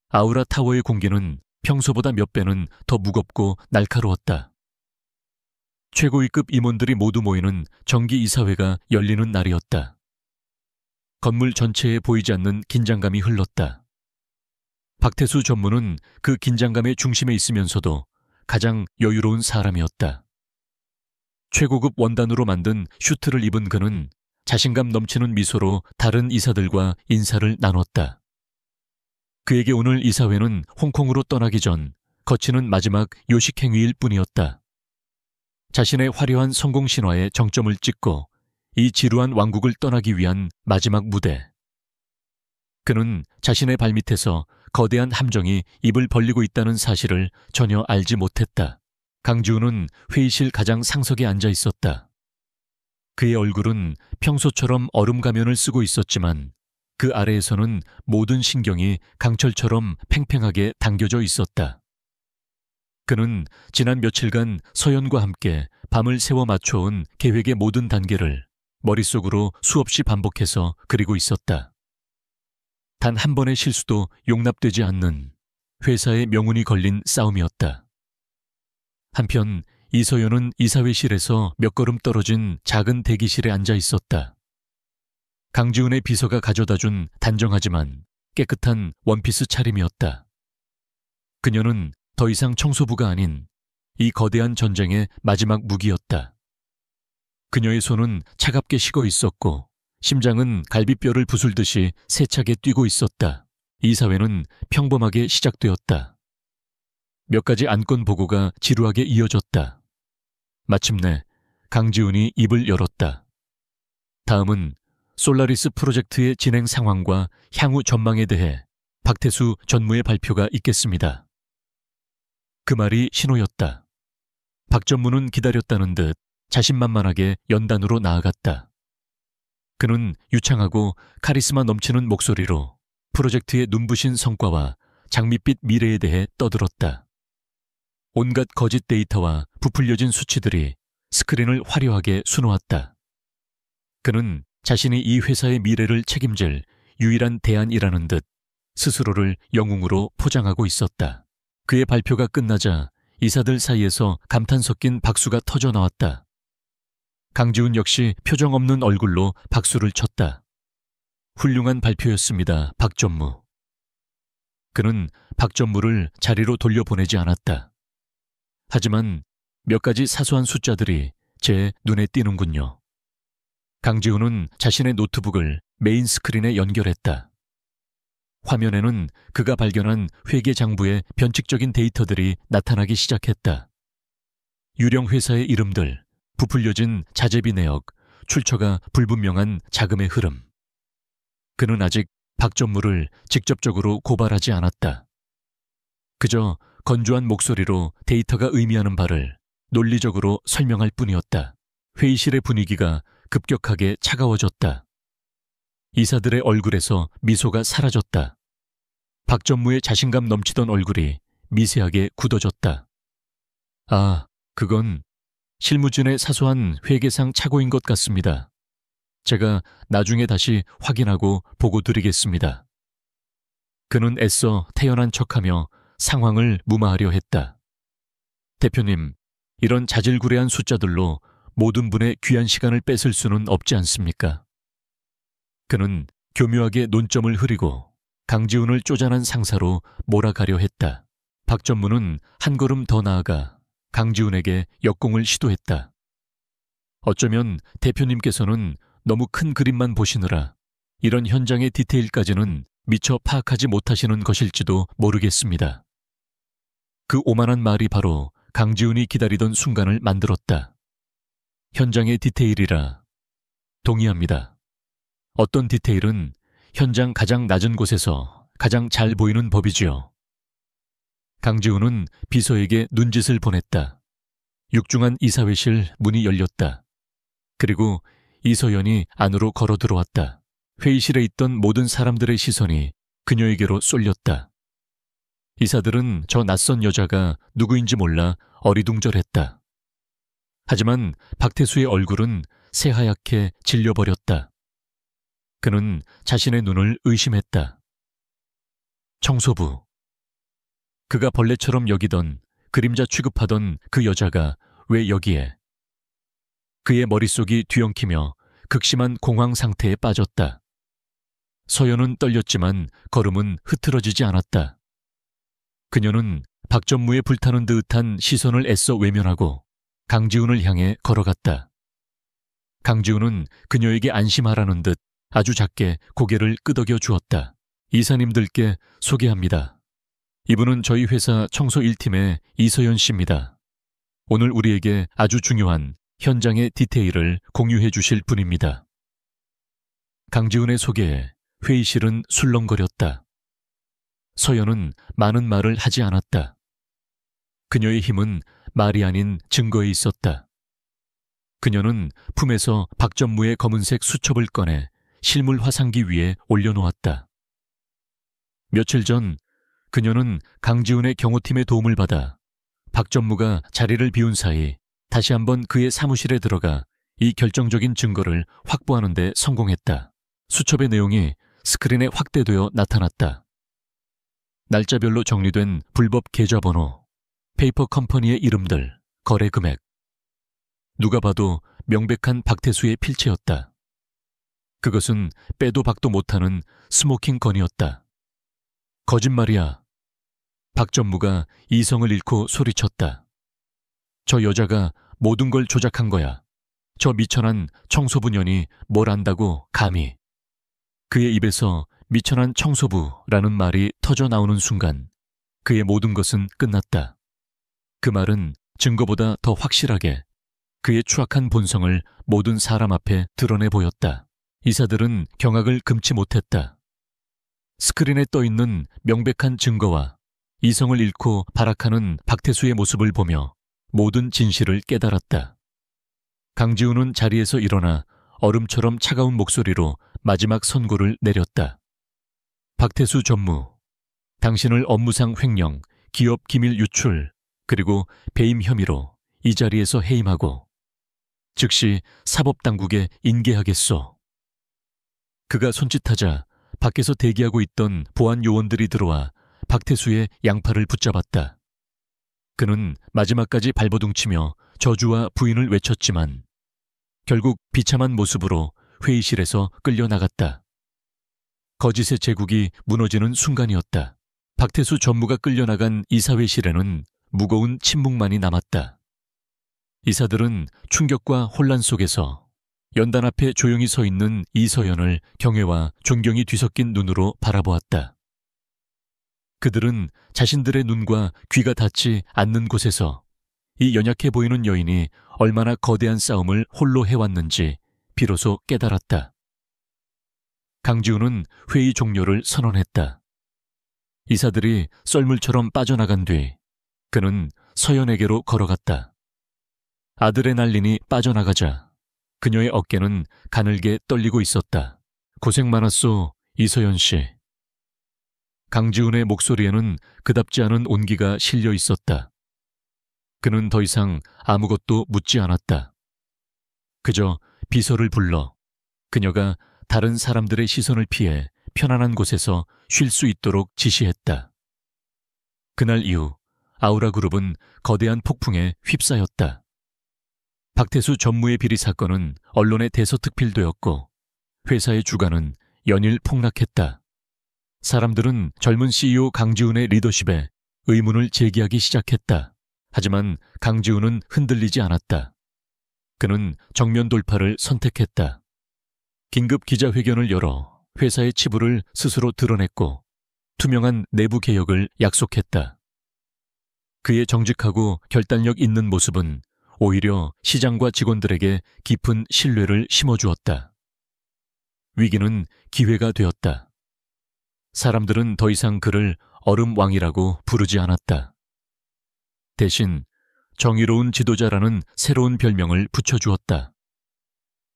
아우라 타워의 공기는 평소보다 몇 배는 더 무겁고 날카로웠다. 최고위급 임원들이 모두 모이는 정기이사회가 열리는 날이었다. 건물 전체에 보이지 않는 긴장감이 흘렀다. 박태수 전무는 그 긴장감의 중심에 있으면서도 가장 여유로운 사람이었다. 최고급 원단으로 만든 슈트를 입은 그는 자신감 넘치는 미소로 다른 이사들과 인사를 나눴다. 그에게 오늘 이사회는 홍콩으로 떠나기 전 거치는 마지막 요식행위일 뿐이었다. 자신의 화려한 성공 신화에 정점을 찍고 이 지루한 왕국을 떠나기 위한 마지막 무대. 그는 자신의 발밑에서 거대한 함정이 입을 벌리고 있다는 사실을 전혀 알지 못했다. 강지훈은 회의실 가장 상석에 앉아 있었다. 그의 얼굴은 평소처럼 얼음 가면을 쓰고 있었지만 그 아래에서는 모든 신경이 강철처럼 팽팽하게 당겨져 있었다. 그는 지난 며칠간 서연과 함께 밤을 새워 맞춰온 계획의 모든 단계를 머릿속으로 수없이 반복해서 그리고 있었다. 단 한 번의 실수도 용납되지 않는 회사의 명운이 걸린 싸움이었다. 한편 이서연은 이사회실에서 몇 걸음 떨어진 작은 대기실에 앉아 있었다. 강지훈의 비서가 가져다준 단정하지만 깨끗한 원피스 차림이었다. 그녀는 더 이상 청소부가 아닌 이 거대한 전쟁의 마지막 무기였다. 그녀의 손은 차갑게 식어 있었고 심장은 갈비뼈를 부술듯이 세차게 뛰고 있었다. 이사회는 평범하게 시작되었다. 몇 가지 안건 보고가 지루하게 이어졌다. 마침내 강지훈이 입을 열었다. 다음은 솔라리스 프로젝트의 진행 상황과 향후 전망에 대해 박태수 전무의 발표가 있겠습니다. 그 말이 신호였다. 박 전무는 기다렸다는 듯 자신만만하게 연단으로 나아갔다. 그는 유창하고 카리스마 넘치는 목소리로 프로젝트의 눈부신 성과와 장밋빛 미래에 대해 떠들었다. 온갖 거짓 데이터와 부풀려진 수치들이 스크린을 화려하게 수놓았다. 그는 자신이 이 회사의 미래를 책임질 유일한 대안이라는 듯 스스로를 영웅으로 포장하고 있었다. 그의 발표가 끝나자 이사들 사이에서 감탄 섞인 박수가 터져 나왔다. 강지훈 역시 표정 없는 얼굴로 박수를 쳤다. 훌륭한 발표였습니다, 박 전무. 그는 박 전무를 자리로 돌려보내지 않았다. 하지만 몇 가지 사소한 숫자들이 제 눈에 띄는군요. 강지훈은 자신의 노트북을 메인 스크린에 연결했다. 화면에는 그가 발견한 회계 장부의 변칙적인 데이터들이 나타나기 시작했다. 유령 회사의 이름들, 부풀려진 자재비 내역, 출처가 불분명한 자금의 흐름. 그는 아직 박 전무를 직접적으로 고발하지 않았다. 그저 건조한 목소리로 데이터가 의미하는 바를 논리적으로 설명할 뿐이었다. 회의실의 분위기가 급격하게 차가워졌다. 이사들의 얼굴에서 미소가 사라졌다. 박 전무의 자신감 넘치던 얼굴이 미세하게 굳어졌다. 아, 그건 실무진의 사소한 회계상 착오인 것 같습니다. 제가 나중에 다시 확인하고 보고 드리겠습니다. 그는 애써 태연한 척하며 상황을 무마하려 했다. 대표님, 이런 자질구레한 숫자들로 모든 분의 귀한 시간을 뺏을 수는 없지 않습니까? 그는 교묘하게 논점을 흐리고 강지훈을 쪼잔한 상사로 몰아가려 했다. 박 전무는 한 걸음 더 나아가 강지훈에게 역공을 시도했다. 어쩌면 대표님께서는 너무 큰 그림만 보시느라 이런 현장의 디테일까지는 미처 파악하지 못하시는 것일지도 모르겠습니다. 그 오만한 말이 바로 강지훈이 기다리던 순간을 만들었다. 현장의 디테일이라. 동의합니다. 어떤 디테일은 현장 가장 낮은 곳에서 가장 잘 보이는 법이지요. 강지훈은 비서에게 눈짓을 보냈다. 육중한 이사회실 문이 열렸다. 그리고 이서연이 안으로 걸어 들어왔다. 회의실에 있던 모든 사람들의 시선이 그녀에게로 쏠렸다. 이사들은 저 낯선 여자가 누구인지 몰라 어리둥절했다. 하지만 박태수의 얼굴은 새하얗게 질려버렸다. 그는 자신의 눈을 의심했다. 청소부. 그가 벌레처럼 여기던, 그림자 취급하던 그 여자가 왜 여기에? 그의 머릿속이 뒤엉키며 극심한 공황 상태에 빠졌다. 서연은 떨렸지만 걸음은 흐트러지지 않았다. 그녀는 박 전무의 불타는 듯한 시선을 애써 외면하고 강지훈을 향해 걸어갔다. 강지훈은 그녀에게 안심하라는 듯 아주 작게 고개를 끄덕여 주었다. 이사님들께 소개합니다. 이분은 저희 회사 청소 1팀의 이서연 씨입니다. 오늘 우리에게 아주 중요한 현장의 디테일을 공유해 주실 분입니다. 강지훈의 소개에 회의실은 술렁거렸다. 서연은 많은 말을 하지 않았다. 그녀의 힘은 말이 아닌 증거에 있었다. 그녀는 품에서 박 전무의 검은색 수첩을 꺼내 실물 화상기 위에 올려놓았다. 며칠 전 그녀는 강지훈의 경호팀의 도움을 받아 박 전무가 자리를 비운 사이 다시 한번 그의 사무실에 들어가 이 결정적인 증거를 확보하는 데 성공했다. 수첩의 내용이 스크린에 확대되어 나타났다. 날짜별로 정리된 불법 계좌번호, 페이퍼 컴퍼니의 이름들, 거래 금액. 누가 봐도 명백한 박태수의 필체였다. 그것은 빼도 박도 못하는 스모킹 건이었다. 거짓말이야. 박 전무가 이성을 잃고 소리쳤다. 저 여자가 모든 걸 조작한 거야. 저 미천한 청소부년이 뭘 안다고 감히. 그의 입에서 미천한 청소부라는 말이 터져 나오는 순간 그의 모든 것은 끝났다. 그 말은 증거보다 더 확실하게 그의 추악한 본성을 모든 사람 앞에 드러내 보였다. 이사들은 경악을 금치 못했다. 스크린에 떠있는 명백한 증거와 이성을 잃고 발악하는 박태수의 모습을 보며 모든 진실을 깨달았다. 강지훈은 자리에서 일어나 얼음처럼 차가운 목소리로 마지막 선고를 내렸다. 박태수 전무, 당신을 업무상 횡령, 기업 기밀 유출, 그리고 배임 혐의로 이 자리에서 해임하고 즉시 사법당국에 인계하겠소. 그가 손짓하자 밖에서 대기하고 있던 보안 요원들이 들어와 박태수의 양팔을 붙잡았다. 그는 마지막까지 발버둥치며 저주와 부인을 외쳤지만 결국 비참한 모습으로 회의실에서 끌려나갔다. 거짓의 제국이 무너지는 순간이었다. 박태수 전무가 끌려나간 이사회실에는 무거운 침묵만이 남았다. 이사들은 충격과 혼란 속에서 연단 앞에 조용히 서 있는 이서연을 경외와 존경이 뒤섞인 눈으로 바라보았다. 그들은 자신들의 눈과 귀가 닿지 않는 곳에서 이 연약해 보이는 여인이 얼마나 거대한 싸움을 홀로 해왔는지 비로소 깨달았다. 강지훈은 회의 종료를 선언했다. 이사들이 썰물처럼 빠져나간 뒤 그는 서연에게로 걸어갔다. 아드레날린이 빠져나가자 그녀의 어깨는 가늘게 떨리고 있었다. 고생 많았소, 이서연 씨. 강지훈의 목소리에는 그답지 않은 온기가 실려 있었다. 그는 더 이상 아무것도 묻지 않았다. 그저 비서를 불러 그녀가 다른 사람들의 시선을 피해 편안한 곳에서 쉴 수 있도록 지시했다. 그날 이후 아우라그룹은 거대한 폭풍에 휩싸였다. 박태수 전무의 비리 사건은 언론에 대서특필되었고 회사의 주가는 연일 폭락했다. 사람들은 젊은 CEO 강지훈의 리더십에 의문을 제기하기 시작했다. 하지만 강지훈은 흔들리지 않았다. 그는 정면 돌파를 선택했다. 긴급 기자회견을 열어 회사의 치부를 스스로 드러냈고 투명한 내부 개혁을 약속했다. 그의 정직하고 결단력 있는 모습은 오히려 시장과 직원들에게 깊은 신뢰를 심어주었다. 위기는 기회가 되었다. 사람들은 더 이상 그를 얼음왕이라고 부르지 않았다. 대신 정의로운 지도자라는 새로운 별명을 붙여주었다.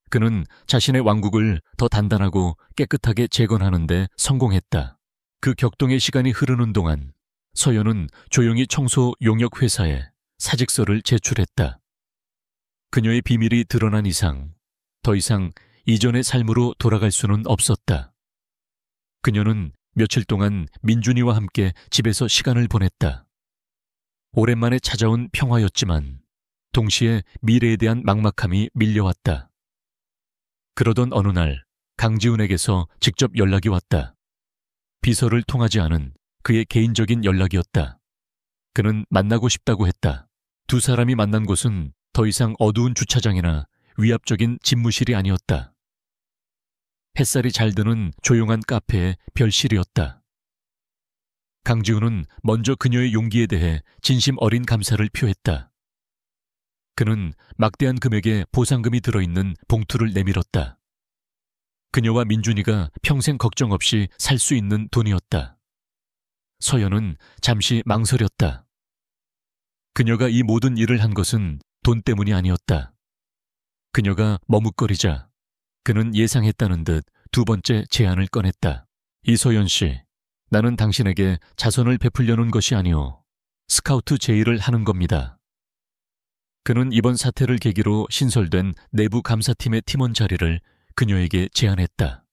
그는 자신의 왕국을 더 단단하고 깨끗하게 재건하는 데 성공했다. 그 격동의 시간이 흐르는 동안 서연은 조용히 청소 용역 회사에 사직서를 제출했다. 그녀의 비밀이 드러난 이상 더 이상 이전의 삶으로 돌아갈 수는 없었다. 그녀는 며칠 동안 민준이와 함께 집에서 시간을 보냈다. 오랜만에 찾아온 평화였지만 동시에 미래에 대한 막막함이 밀려왔다. 그러던 어느 날 강지훈에게서 직접 연락이 왔다. 비서를 통하지 않은 그의 개인적인 연락이었다. 그는 만나고 싶다고 했다. 두 사람이 만난 곳은 더 이상 어두운 주차장이나 위압적인 집무실이 아니었다. 햇살이 잘 드는 조용한 카페의 별실이었다. 강지훈은 먼저 그녀의 용기에 대해 진심 어린 감사를 표했다. 그는 막대한 금액의 보상금이 들어있는 봉투를 내밀었다. 그녀와 민준이가 평생 걱정 없이 살 수 있는 돈이었다. 서연은 잠시 망설였다. 그녀가 이 모든 일을 한 것은 돈 때문이 아니었다. 그녀가 머뭇거리자 그는 예상했다는 듯 두 번째 제안을 꺼냈다. 이서연 씨, 나는 당신에게 자선을 베풀려는 것이 아니오. 스카우트 제의를 하는 겁니다. 그는 이번 사태를 계기로 신설된 내부 감사팀의 팀원 자리를 그녀에게 제안했다.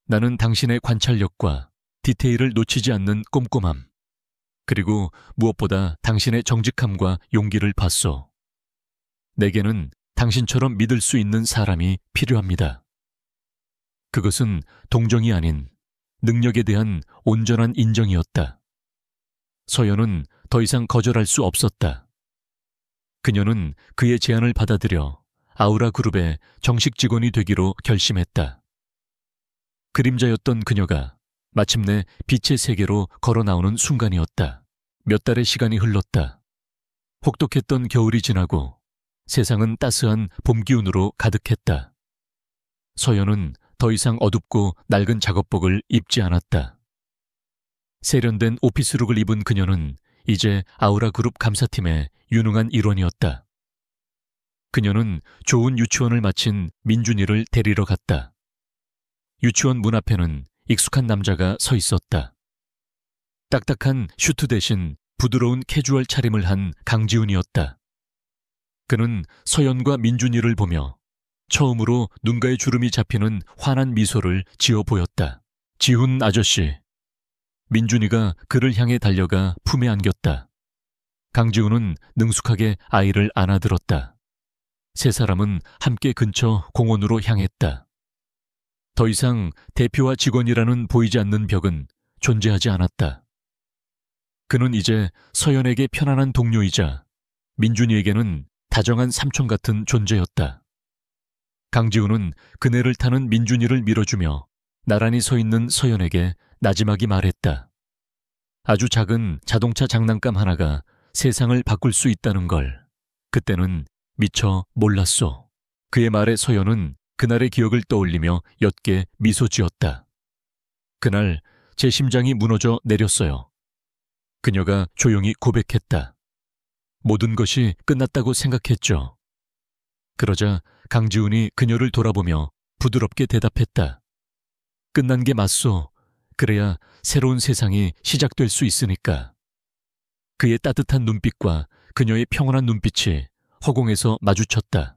나는 당신의 관찰력과 디테일을 놓치지 않는 꼼꼼함, 그리고 무엇보다 당신의 정직함과 용기를 봤소. 내게는 당신처럼 믿을 수 있는 사람이 필요합니다. 그것은 동정이 아닌 능력에 대한 온전한 인정이었다. 서연은 더 이상 거절할 수 없었다. 그녀는 그의 제안을 받아들여 아우라 그룹의 정식 직원이 되기로 결심했다. 그림자였던 그녀가 마침내 빛의 세계로 걸어 나오는 순간이었다. 몇 달의 시간이 흘렀다. 혹독했던 겨울이 지나고 세상은 따스한 봄 기운으로 가득했다. 서연은 더 이상 어둡고 낡은 작업복을 입지 않았다. 세련된 오피스룩을 입은 그녀는 이제 아우라 그룹 감사팀의 유능한 일원이었다. 그녀는 좋은 유치원을 마친 민준이를 데리러 갔다. 유치원 문 앞에는 익숙한 남자가 서 있었다. 딱딱한 슈트 대신 부드러운 캐주얼 차림을 한 강지훈이었다. 그는 서연과 민준이를 보며 처음으로 눈가에 주름이 잡히는 환한 미소를 지어 보였다. 지훈 아저씨. 민준이가 그를 향해 달려가 품에 안겼다. 강지훈은 능숙하게 아이를 안아들었다. 세 사람은 함께 근처 공원으로 향했다. 더 이상 대표와 직원이라는 보이지 않는 벽은 존재하지 않았다. 그는 이제 서연에게 편안한 동료이자 민준이에게는 다정한 삼촌 같은 존재였다. 강지훈은 그네를 타는 민준이를 밀어주며 나란히 서 있는 서연에게 나지막이 말했다. 아주 작은 자동차 장난감 하나가 세상을 바꿀 수 있다는 걸 그때는 미처 몰랐소. 그의 말에 서연은 그날의 기억을 떠올리며 옅게 미소 지었다. 그날 제 심장이 무너져 내렸어요. 그녀가 조용히 고백했다. 모든 것이 끝났다고 생각했죠. 그러자 강지훈이 그녀를 돌아보며 부드럽게 대답했다. 끝난 게 맞소. 그래야 새로운 세상이 시작될 수 있으니까. 그의 따뜻한 눈빛과 그녀의 평온한 눈빛이 허공에서 마주쳤다.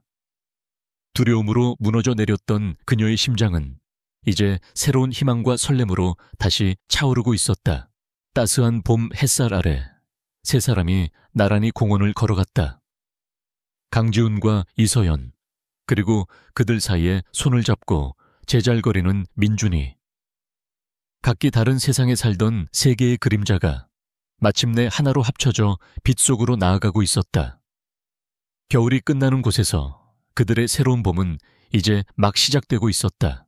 두려움으로 무너져 내렸던 그녀의 심장은 이제 새로운 희망과 설렘으로 다시 차오르고 있었다. 따스한 봄 햇살 아래 세 사람이 나란히 공원을 걸어갔다. 강지훈과 이서연, 그리고 그들 사이에 손을 잡고 제잘거리는 민준이. 각기 다른 세상에 살던 세 개의 그림자가 마침내 하나로 합쳐져 빛 속으로 나아가고 있었다. 겨울이 끝나는 곳에서 그들의 새로운 봄은 이제 막 시작되고 있었다.